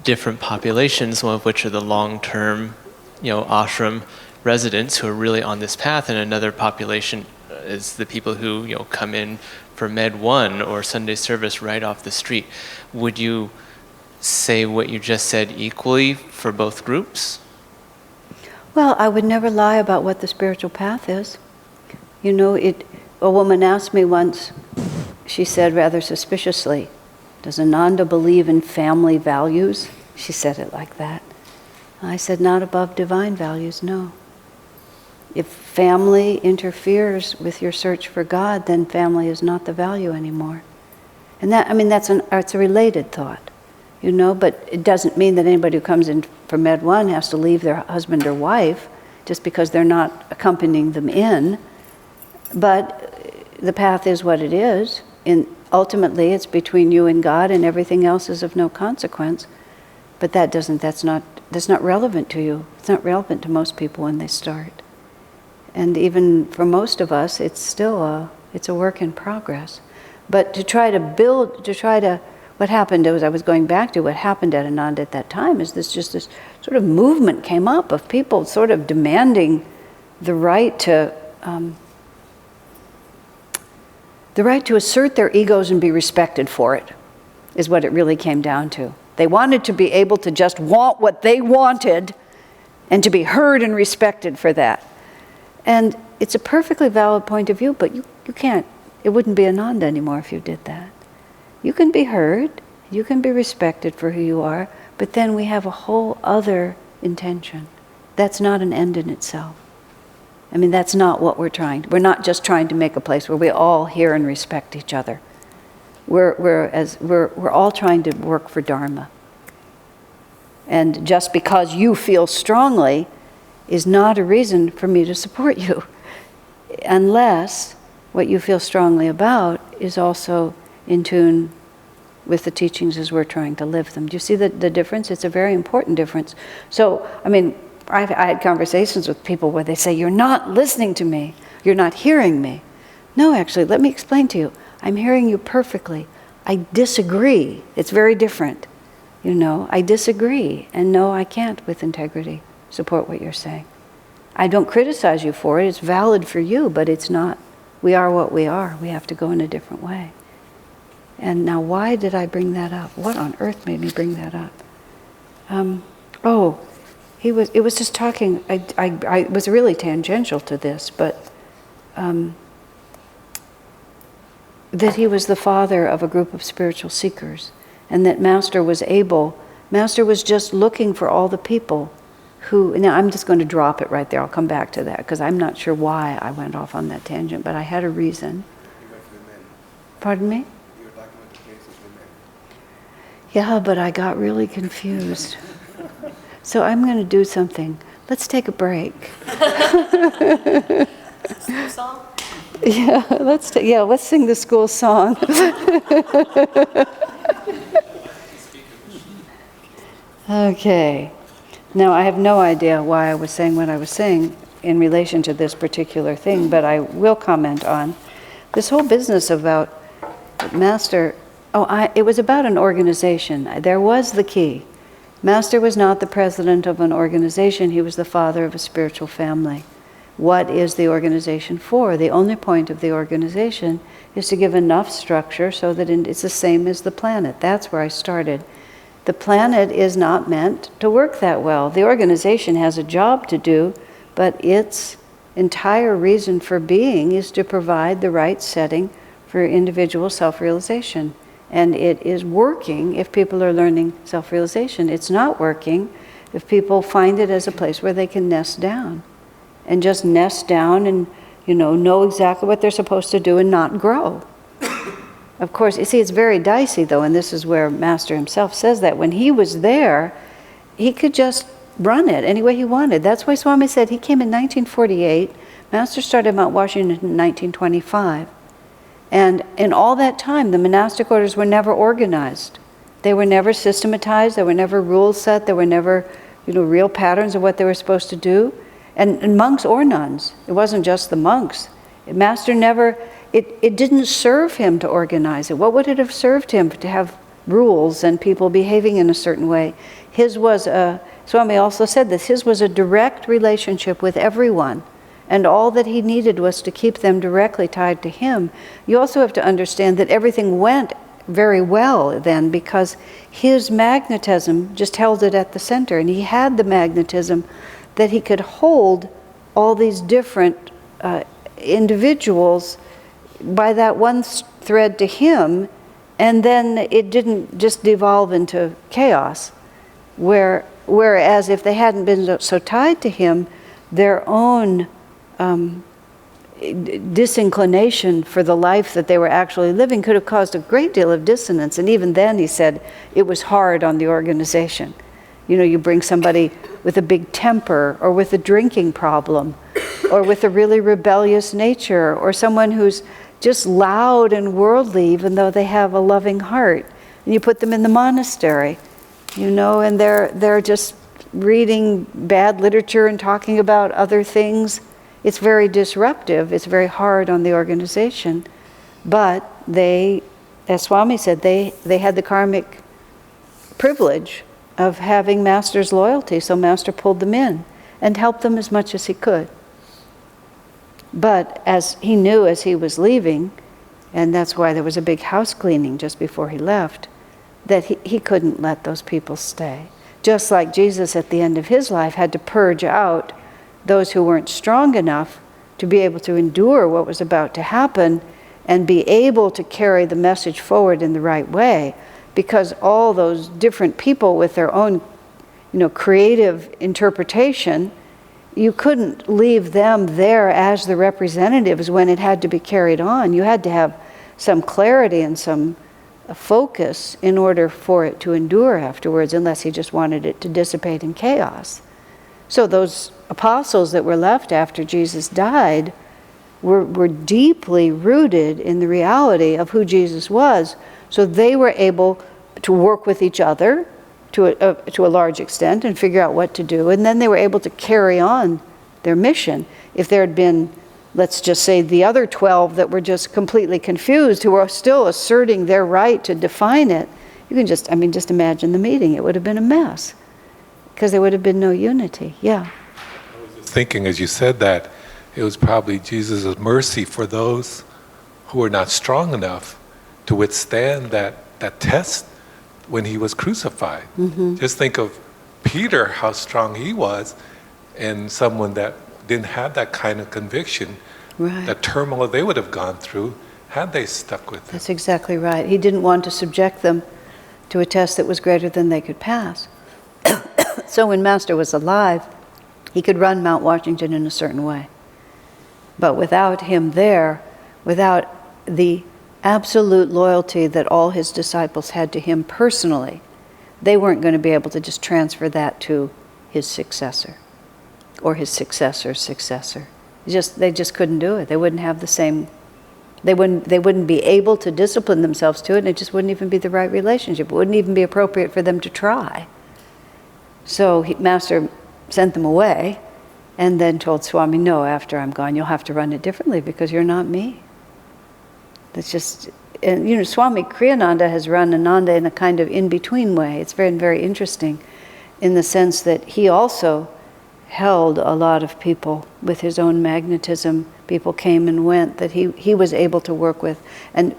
different populations, one of which are the long-term, ashram residents who are really on this path, and another population is the people who come in for Med 1 or Sunday service right off the street. Would you say what you just said equally for both groups? Well, I would never lie about what the spiritual path is. A woman asked me once, she said rather suspiciously, "Does Ananda believe in family values?" She said it like that. I said, "Not above divine values, no. If family interferes with your search for God, then family is not the value anymore." And it's a related thought, but it doesn't mean that anybody who comes in for Med 1 has to leave their husband or wife just because they're not accompanying them in. But the path is what it is. And ultimately, it's between you and God, and everything else is of no consequence. But that's not relevant to you. It's not relevant to most people when they start. And even for most of us, it's still it's a work in progress. But what happened was, I was going back to what happened at Ananda at that time, is this sort of movement came up of people sort of demanding the right to assert their egos and be respected for it, is what it really came down to. They wanted to be able to just want what they wanted and to be heard and respected for that. And it's a perfectly valid point of view, but you can't, it wouldn't be Ananda anymore if you did that. You can be heard, you can be respected for who you are, but then we have a whole other intention. That's not an end in itself. That's not what we're trying. We're not just trying to make a place where we all hear and respect each other. We're all trying to work for Dharma. And just because you feel strongly is not a reason for me to support you, unless what you feel strongly about is also in tune with the teachings as we're trying to live them. Do you see the difference? It's a very important difference. So, I had conversations with people where they say, "You're not listening to me. You're not hearing me." No, actually, let me explain to you. I'm hearing you perfectly. I disagree. It's very different. I disagree. And no, I can't with integrity support what you're saying. I don't criticize you for it. It's valid for you, but it's not. We are what we are. We have to go in a different way. And now, why did I bring that up? What on earth made me bring that up? It was just talking, I was really tangential to this, but that he was the father of a group of spiritual seekers, and that Master was just looking for all the people who, now I'm just going to drop it right there, I'll come back to that, because I'm not sure why I went off on that tangent, but I had a reason. You went to the men. Pardon me? You were talking about the case of the men. Yeah, but I got really confused. So I'm going to do something. Let's take a break. School song? Yeah, let's sing the school song. Okay. Now, I have no idea why I was saying what I was saying in relation to this particular thing, but I will comment on this whole business about Master. It was about an organization. There was the key. Master was not the president of an organization. He was the father of a spiritual family. What is the organization for? The only point of the organization is to give enough structure so that it's the same as the planet. That's where I started. The planet is not meant to work that well. The organization has a job to do, but its entire reason for being is to provide the right setting for individual self-realization. And it is working if people are learning self-realization. It's not working if people find it as a place where they can nest down. And just nest down and, know exactly what they're supposed to do and not grow. Of course, you see, it's very dicey though, and this is where Master himself says that. When he was there, he could just run it any way he wanted. That's why Swami said he came in 1948. Master started Mount Washington in 1925. And in all that time, the monastic orders were never organized. They were never systematized. There were never rules set. There were never, real patterns of what they were supposed to do. And monks or nuns. It wasn't just the monks. Master never, it didn't serve him to organize it. What would it have served him to have rules and people behaving in a certain way? His was Swami also said this, his was a direct relationship with everyone. And all that he needed was to keep them directly tied to him. You also have to understand that everything went very well then because his magnetism just held it at the center. And he had the magnetism that he could hold all these different individuals by that one thread to him, and then it didn't just devolve into chaos. Whereas if they hadn't been so tied to him, their own disinclination for the life that they were actually living could have caused a great deal of dissonance. And even then, he said, it was hard on the organization. You bring somebody with a big temper, or with a drinking problem, or with a really rebellious nature, or someone who's just loud and worldly even though they have a loving heart. And you put them in the monastery, and they're just reading bad literature and talking about other things. It's very disruptive. It's very hard on the organization. But they, as Swami said, they had the karmic privilege of having Master's loyalty, so Master pulled them in and helped them as much as he could. But as he knew as he was leaving, and that's why there was a big house cleaning just before he left, that he couldn't let those people stay. Just like Jesus at the end of his life had to purge out those who weren't strong enough to be able to endure what was about to happen and be able to carry the message forward in the right way, because all those different people with their own, creative interpretation, you couldn't leave them there as the representatives when it had to be carried on. You had to have some clarity and some focus in order for it to endure afterwards, unless he just wanted it to dissipate in chaos. So those apostles that were left after Jesus died were deeply rooted in the reality of who Jesus was. So they were able to work with each other to a large extent and figure out what to do. And then they were able to carry on their mission. If there had been, let's just say, the other 12 that were just completely confused, who were still asserting their right to define it, you can just imagine the meeting. It would have been a mess because there would have been no unity. Yeah. I was just thinking as you said that, it was probably Jesus' mercy for those who were not strong enough to withstand that test when he was crucified. Mm-hmm. Just think of Peter, how strong he was, and someone that didn't have that kind of conviction, right. The turmoil they would have gone through had they stuck with it. That's exactly right. He didn't want to subject them to a test that was greater than they could pass. So when Master was alive, he could run Mount Washington in a certain way. But without him there, without the absolute loyalty that all his disciples had to him personally, they weren't going to be able to just transfer that to his successor or his successor's successor. They just couldn't do it. They wouldn't have the same, they wouldn't be able to discipline themselves to it, and it just wouldn't even be the right relationship. It wouldn't even be appropriate for them to try. So Master sent them away and then told Swami, no, after I'm gone, you'll have to run it differently because you're not me. That's just, and Swami Kriyananda has run Ananda in a kind of in-between way. It's very, very interesting in the sense that he also held a lot of people with his own magnetism. People came and went that he was able to work with and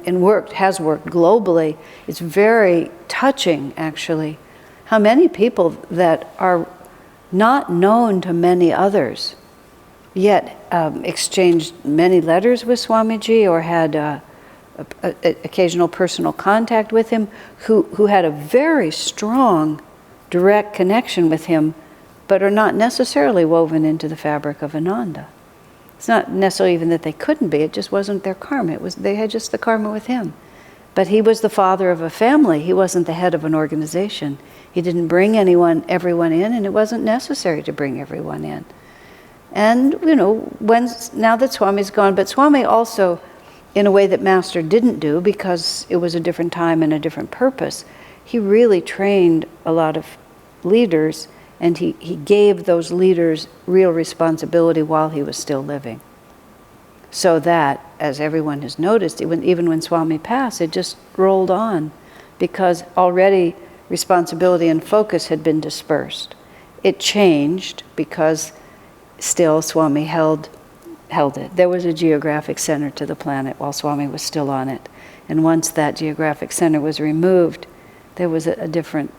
has worked globally. It's very touching, actually, how many people that are not known to many others, yet exchanged many letters with Swamiji or had occasional personal contact with him, who had a very strong, direct connection with him, but are not necessarily woven into the fabric of Ananda. It's not necessarily even that they couldn't be, it just wasn't their karma. They had just the karma with him. But he was the father of a family. He wasn't the head of an organization. He didn't bring everyone in, and it wasn't necessary to bring everyone in. And, now that Swami's gone, but Swami also, in a way that Master didn't do, because it was a different time and a different purpose, he really trained a lot of leaders, and he gave those leaders real responsibility while he was still living. So that, as everyone has noticed, even when Swami passed, it just rolled on, because already responsibility and focus had been dispersed. It changed because still Swami held it. There was a geographic center to the planet while Swami was still on it. And once that geographic center was removed, there was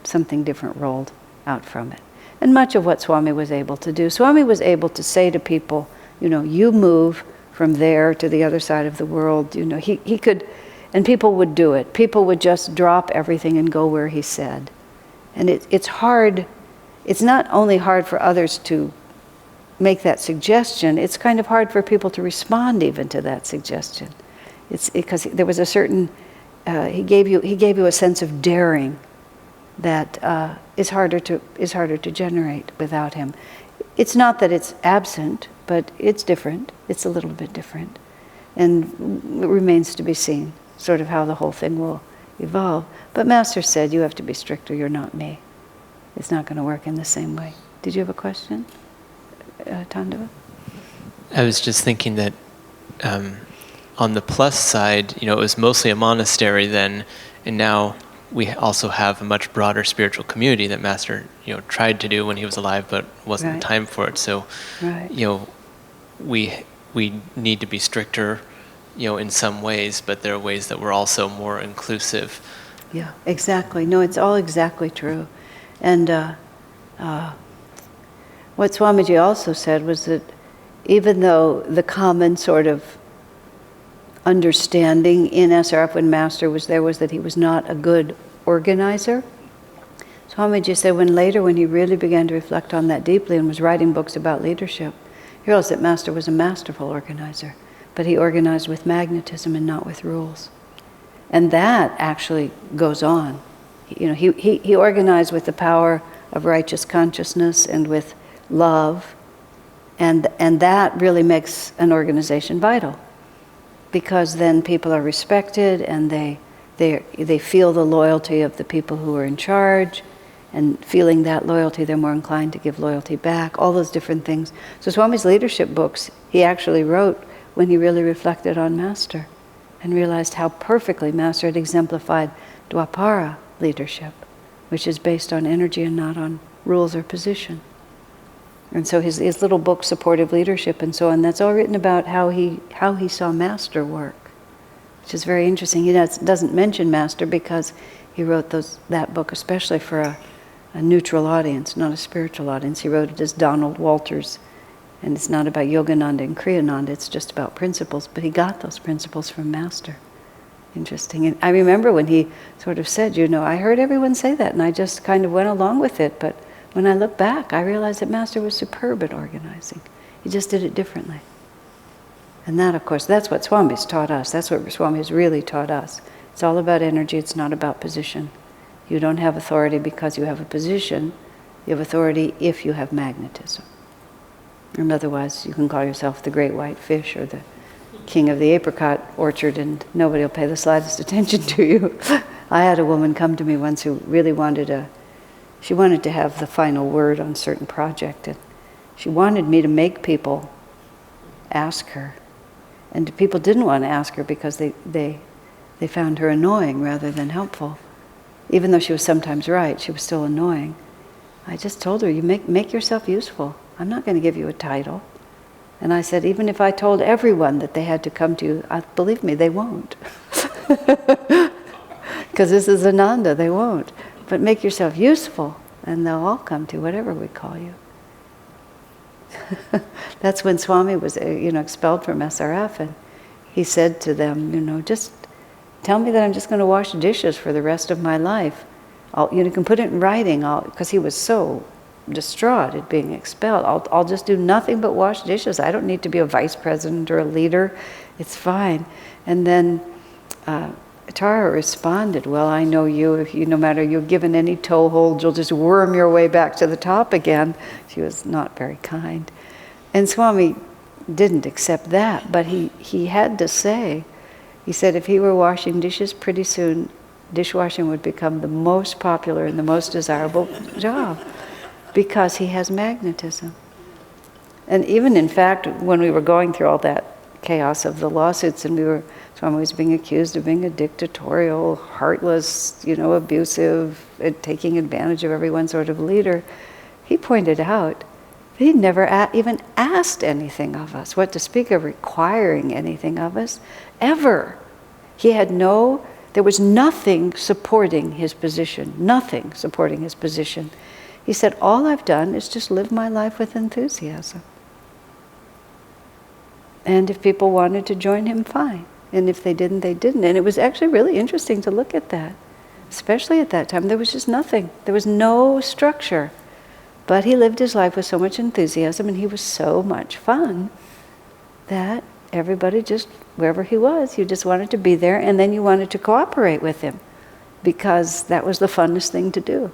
something different rolled out from it. And much of what Swami was able to do, Swami was able to say to people, you move from there to the other side of the world. He could, and people would do it. People would just drop everything and go where he said. And it's hard, it's not only hard for others to make that suggestion, it's kind of hard for people to respond even to that suggestion. It's because there was a certain, he gave you a sense of daring that is harder to generate without him. It's not that it's absent, but it's different. It's a little bit different. And it remains to be seen, sort of how the whole thing will evolve. But Master said, you have to be strict or you're not me. It's not going to work in the same way. Did you have a question, Tandava? I was just thinking that on the plus side, it was mostly a monastery then, and now we also have a much broader spiritual community that Master, tried to do when he was alive, but wasn't the time for it. So, we need to be stricter, in some ways, but there are ways that we're also more inclusive. Yeah, exactly. No, it's all exactly true. And what Swamiji also said was that even though the common sort of understanding in SRF when Master was there was that he was not a good organizer, Swamiji said when he really began to reflect on that deeply and was writing books about leadership, he realized that Master was a masterful organizer, but he organized with magnetism and not with rules. And that actually goes on. He organized with the power of righteous consciousness and with love, and that really makes an organization vital, because then people are respected and they feel the loyalty of the people who are in charge, and feeling that loyalty, they're more inclined to give loyalty back, all those different things. So Swami's leadership books, he actually wrote when he really reflected on Master and realized how perfectly Master had exemplified Dwapara leadership, which is based on energy and not on rules or position. And so his little book, Supportive Leadership and so on, that's all written about how he saw Master work, which is very interesting. He doesn't mention Master because he wrote that book especially for a neutral audience, not a spiritual audience. He wrote it as Donald Walters, and it's not about Yogananda and Kriyananda, it's just about principles, but he got those principles from Master. Interesting. And I remember when he sort of said, I heard everyone say that, and I just kind of went along with it, but when I look back, I realized that Master was superb at organizing. He just did it differently. And that, of course, that's what Swami's taught us. That's what Swami's really taught us. It's all about energy, it's not about position. You don't have authority because you have a position. You have authority if you have magnetism. And otherwise, you can call yourself the great white fish or the king of the apricot orchard, and nobody will pay the slightest attention to you. I had a woman come to me once who really wanted to have the final word on a certain project, and she wanted me to make people ask her. And people didn't want to ask her because they found her annoying rather than helpful. Even though she was sometimes right, she was still annoying. I just told her, you make yourself useful. I'm not going to give you a title. And I said, even if I told everyone that they had to come to you, believe me, they won't. Because this is Ananda, they won't. But make yourself useful, and they'll all come to whatever we call you. That's when Swami was, expelled from SRF, and he said to them, just tell me that I'm just going to wash dishes for the rest of my life. You can put it in writing, because he was so distraught at being expelled. I'll just do nothing but wash dishes. I don't need to be a vice president or a leader. It's fine. And then Tara responded, well, I know you, if you, no matter you're given any toehold, you'll just worm your way back to the top again. She was not very kind. And Swami didn't accept that, but he had to say, he said if he were washing dishes, pretty soon dishwashing would become the most popular and the most desirable job, because he has magnetism. And even in fact, when we were going through all that chaos of the lawsuits, and Swami was being accused of being a dictatorial, heartless, abusive, and taking advantage of everyone sort of leader, he pointed out that he never even asked anything of us, what to speak of requiring anything of us, ever. There was nothing supporting his position, nothing supporting his position. He said, all I've done is just live my life with enthusiasm. And if people wanted to join him, fine. And if they didn't, they didn't. And it was actually really interesting to look at that. Especially at that time, there was just nothing. There was no structure. But he lived his life with so much enthusiasm, and he was so much fun that everybody just, wherever he was, you just wanted to be there, and then you wanted to cooperate with him, because that was the funnest thing to do.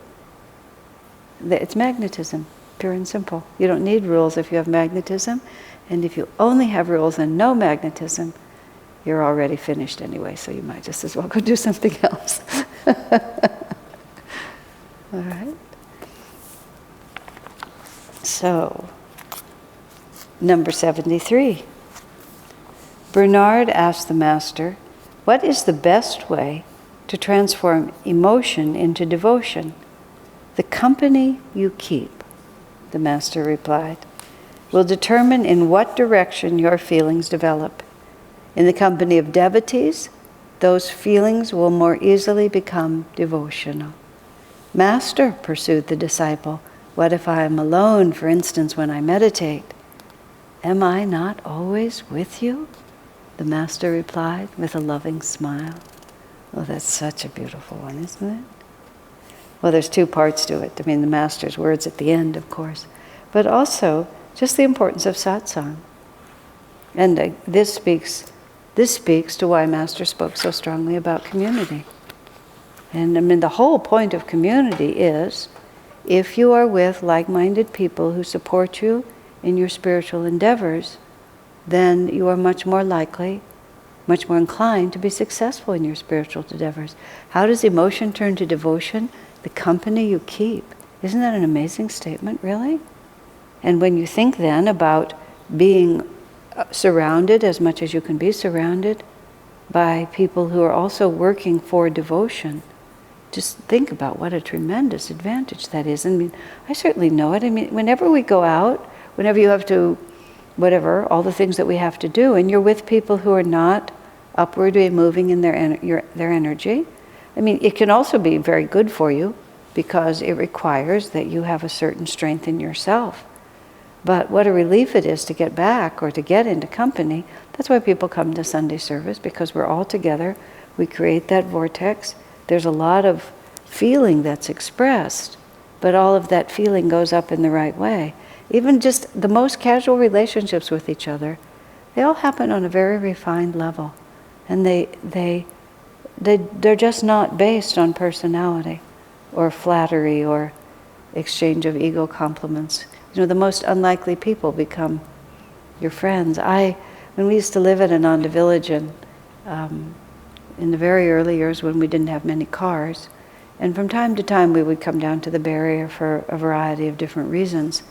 It's magnetism, pure and simple. You don't need rules if you have magnetism. And if you only have rules and no magnetism, you're already finished anyway, so you might just as well go do something else. All right? So, number 73. Bernard asked the Master, what is the best way to transform emotion into devotion? The company you keep, the Master replied, will determine in what direction your feelings develop. In the company of devotees, those feelings will more easily become devotional. Master, pursued the disciple, what if I am alone, for instance, when I meditate? Am I not always with you? The Master replied with a loving smile. Oh, that's such a beautiful one, isn't it? Well, there's two parts to it. I mean, the Master's words at the end, of course, but also just the importance of satsang. And this speaks to why Master spoke so strongly about community. And I mean, the whole point of community is, if you are with like-minded people who support you in your spiritual endeavors, then you are much more likely, much more inclined to be successful in your spiritual endeavors. How does emotion turn to devotion? The company you keep. Isn't that an amazing statement, really? And when you think then about being surrounded, as much as you can be surrounded, by people who are also working for devotion, just think about what a tremendous advantage that is. I mean, I certainly know it. I mean, whenever we go out, whenever you have to, whatever, all the things that we have to do, and you're with people who are not upwardly moving in their energy, I mean, it can also be very good for you, because it requires that you have a certain strength in yourself. But what a relief it is to get back or to get into company. That's why people come to Sunday service, because we're all together. We create that vortex. There's a lot of feeling that's expressed, but all of that feeling goes up in the right way. Even just the most casual relationships with each other, they all happen on a very refined level. And they're just not based on personality or flattery or exchange of ego compliments. The most unlikely people become your friends. When we used to live at Ananda village, and in the very early years when we didn't have many cars, and from time to time we would come down to the barrier for a variety of different reasons.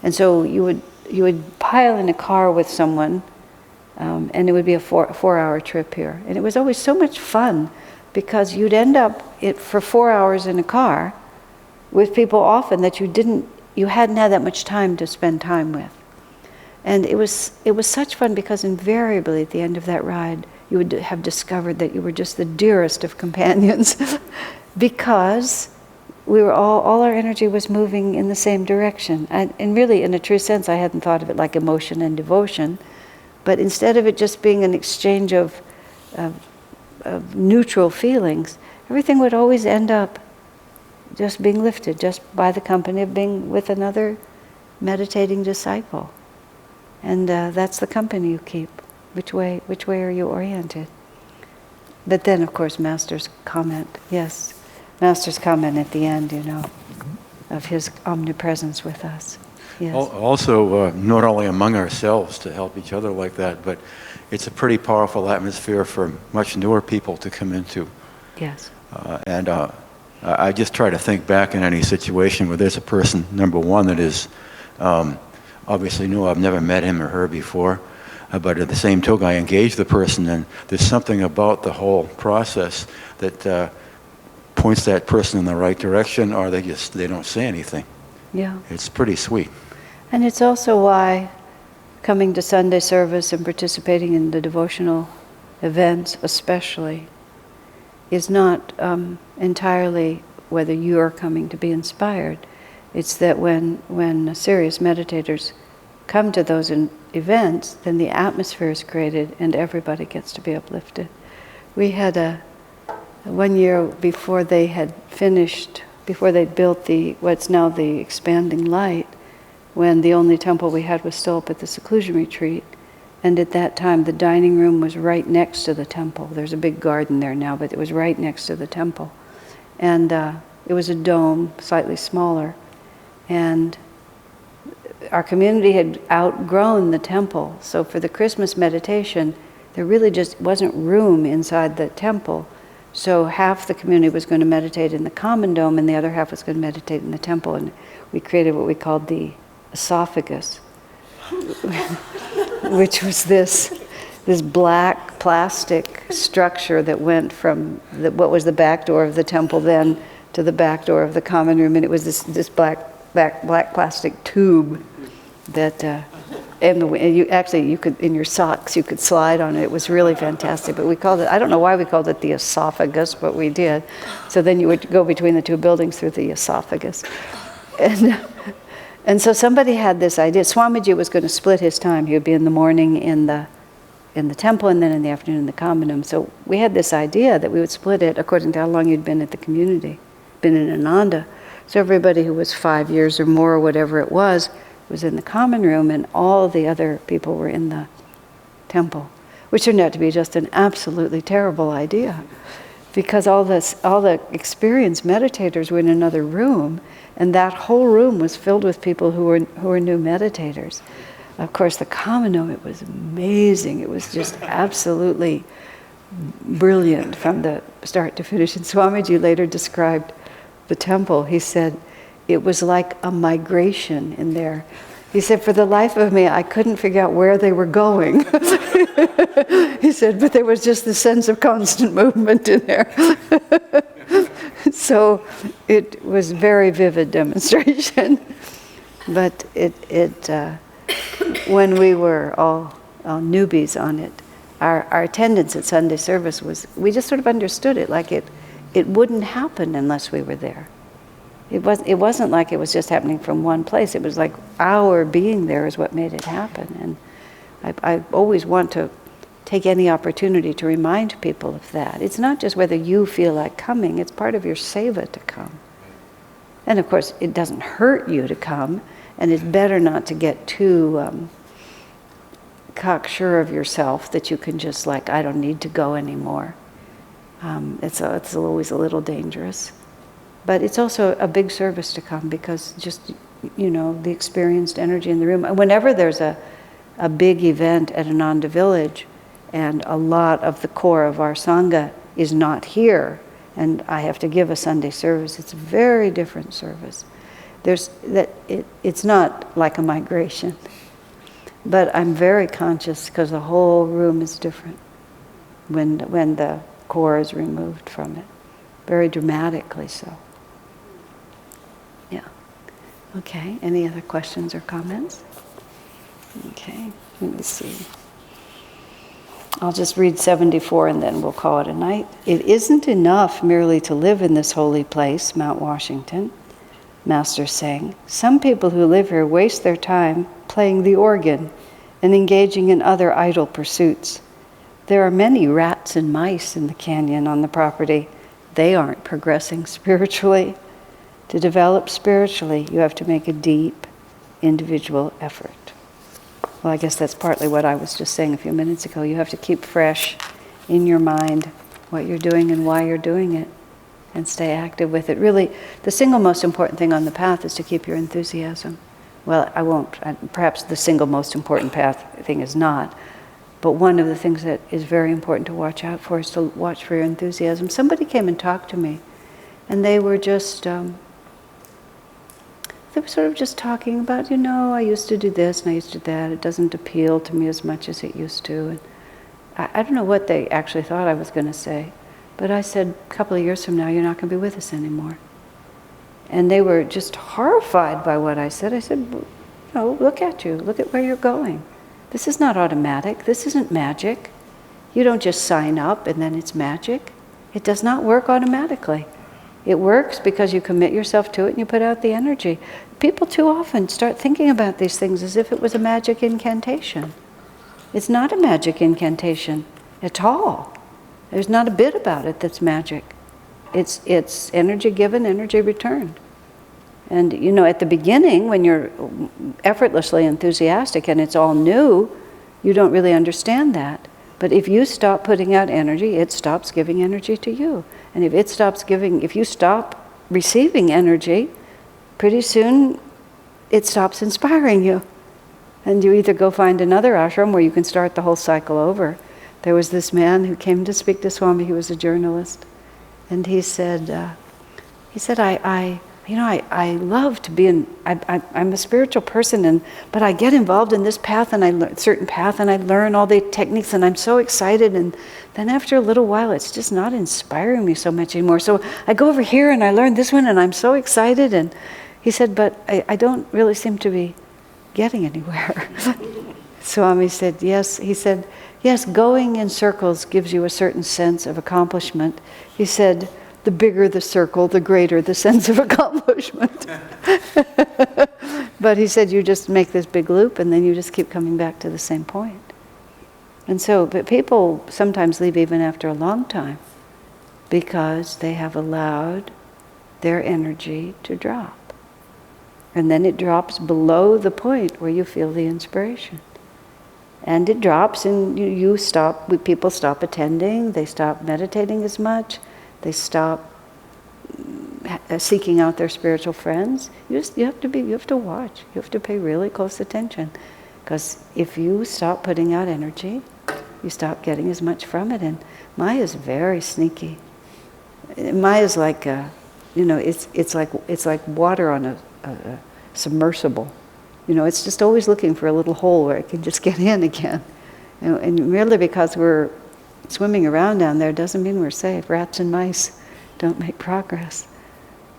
And so you would pile in a car with someone, and it would be a four-hour trip here. And it was always so much fun, because you'd end up for 4 hours in a car with people often that you hadn't had that much time to spend time with. And it was such fun, because invariably at the end of that ride, you would have discovered that you were just the dearest of companions, because we were all our energy was moving in the same direction. And really, in a true sense, I hadn't thought of it like emotion and devotion, but instead of it just being an exchange of neutral feelings, everything would always end up just being lifted, just by the company of being with another meditating disciple. And that's the company you keep. Which way are you oriented? But then, of course, Master's comment, yes, Master's comment at the end, of his omnipresence with us. Yes. Also, not only among ourselves to help each other like that, but it's a pretty powerful atmosphere for much newer people to come into. Yes. And I just try to think back in any situation where there's a person, number one, that is obviously new. I've never met him or her before. But at the same token, I engage the person, and there's something about the whole process that points that person in the right direction, or they don't say anything. Yeah. It's pretty sweet. And it's also why coming to Sunday service and participating in the devotional events especially is not entirely whether you are coming to be inspired. It's that when serious meditators come to those events, then the atmosphere is created and everybody gets to be uplifted. We had one year before they had finished, before they'd built what's now the expanding light, when the only temple we had was still up at the seclusion retreat. And at that time, the dining room was right next to the temple. There's a big garden there now, but it was right next to the temple. And it was a dome, slightly smaller. And our community had outgrown the temple. So for the Christmas meditation, there really just wasn't room inside the temple. So half the community was going to meditate in the common dome and the other half was going to meditate in the temple. And we created what we called the esophagus, which was this black plastic structure that went from what was the back door of the temple then to the back door of the common room. And it was this black plastic tube that you could, in your socks, you could slide on it. It was really fantastic. But we called it, I don't know why we called it the esophagus, but we did. So then you would go between the two buildings through the esophagus. And so somebody had this idea. Swamiji was going to split his time. He would be in the morning in the temple and then in the afternoon in the common room. So we had this idea that we would split it according to how long you'd been at the community, been in Ananda. So everybody who was 5 years or more or whatever it was in the common room, and all the other people were in the temple, which turned out to be just an absolutely terrible idea, because all the experienced meditators were in another room, and that whole room was filled with people who were new meditators. Of course, the common room, it was amazing. It was just absolutely brilliant from the start to finish. And Swamiji later described the temple. He said, it was like a migration in there. He said, for the life of me, I couldn't figure out where they were going. He said, but there was just this sense of constant movement in there. So it was very vivid demonstration. But when we were all newbies on it, our attendance at Sunday service we just sort of understood it, like it wouldn't happen unless we were there. It wasn't like it was just happening from one place. It was like our being there is what made it happen. And I always want to take any opportunity to remind people of that. It's not just whether you feel like coming, it's part of your seva to come. And of course, it doesn't hurt you to come, and it's better not to get too cocksure of yourself that you can just I don't need to go anymore. It's always a little dangerous. But it's also a big service to come, because just, the experienced energy in the room. Whenever there's a big event at Ananda Village and a lot of the core of our Sangha is not here, and I have to give a Sunday service, it's a very different service. It's not like a migration. But I'm very conscious because the whole room is different when the core is removed from it. Very dramatically so. Yeah. Okay, any other questions or comments? Okay, let me see. I'll just read 74 and then we'll call it a night. It isn't enough merely to live in this holy place, Mount Washington, Master sang. Some people who live here waste their time playing the organ and engaging in other idle pursuits. There are many rats and mice in the canyon on the property. They aren't progressing spiritually. To develop spiritually, you have to make a deep individual effort. Well, I guess that's partly what I was just saying a few minutes ago. You have to keep fresh in your mind what you're doing and why you're doing it, and stay active with it. Really, the single most important thing on the path is to keep your enthusiasm. Well, perhaps the single most important thing is not, but one of the things that is very important to watch out for is to watch for your enthusiasm. Somebody came and talked to me, and they were just, they were sort of just talking about, I used to do this and I used to do that. It doesn't appeal to me as much as it used to. And I don't know what they actually thought I was going to say, but I said, a couple of years from now, you're not going to be with us anymore. And they were just horrified by what I said. I said, look at you. Look at where you're going. This is not automatic. This isn't magic. You don't just sign up and then it's magic. It does not work automatically. It works because you commit yourself to it and you put out the energy. People too often start thinking about these things as if it was a magic incantation. It's not a magic incantation at all. There's not a bit about it that's magic. It's energy given, energy returned. And at the beginning, when you're effortlessly enthusiastic and it's all new, you don't really understand that. But if you stop putting out energy, it stops giving energy to you. And if you stop receiving energy, pretty soon it stops inspiring you. And you either go find another ashram where you can start the whole cycle over. There was this man who came to speak to Swami. He was a journalist. And he said, I love to be I'm a spiritual person, but I get involved in this path and I learn certain path and I learn all the techniques and I'm so excited, and then after a little while it's just not inspiring me so much anymore. So I go over here and I learn this one and I'm so excited. And he said, but I don't really seem to be getting anywhere. Swami said, yes. He said, yes, going in circles gives you a certain sense of accomplishment. He said, the bigger the circle, the greater the sense of accomplishment. But he said, you just make this big loop and then you just keep coming back to the same point. And so, but people sometimes leave even after a long time because they have allowed their energy to drop. And then it drops below the point where you feel the inspiration. And it drops and people stop attending, they stop meditating as much, they stop seeking out their spiritual friends. You have to watch. You have to pay really close attention, because if you stop putting out energy, you stop getting as much from it. And Maya is very sneaky. Maya is like it's like water on a submersible. It's just always looking for a little hole where it can just get in again. And merely because we're swimming around down there doesn't mean we're safe. Rats and mice don't make progress.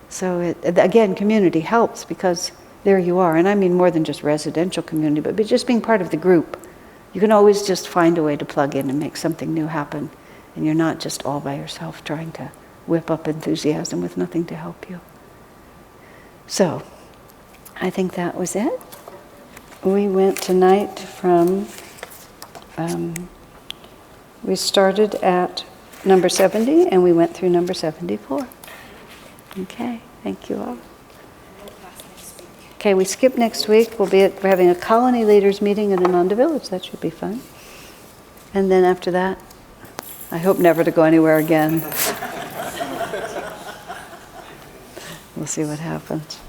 So again, community helps, because there you are. And I mean more than just residential community, but just being part of the group. You can always just find a way to plug in and make something new happen. And you're not just all by yourself trying to whip up enthusiasm with nothing to help you. So, I think that was it. We went tonight from... we started at number 70 and we went through number 74. Okay, thank you all. Okay, we skip next week. We're having a colony leaders meeting in Ananda Village. That should be fun. And then after that, I hope never to go anywhere again. We'll see what happens.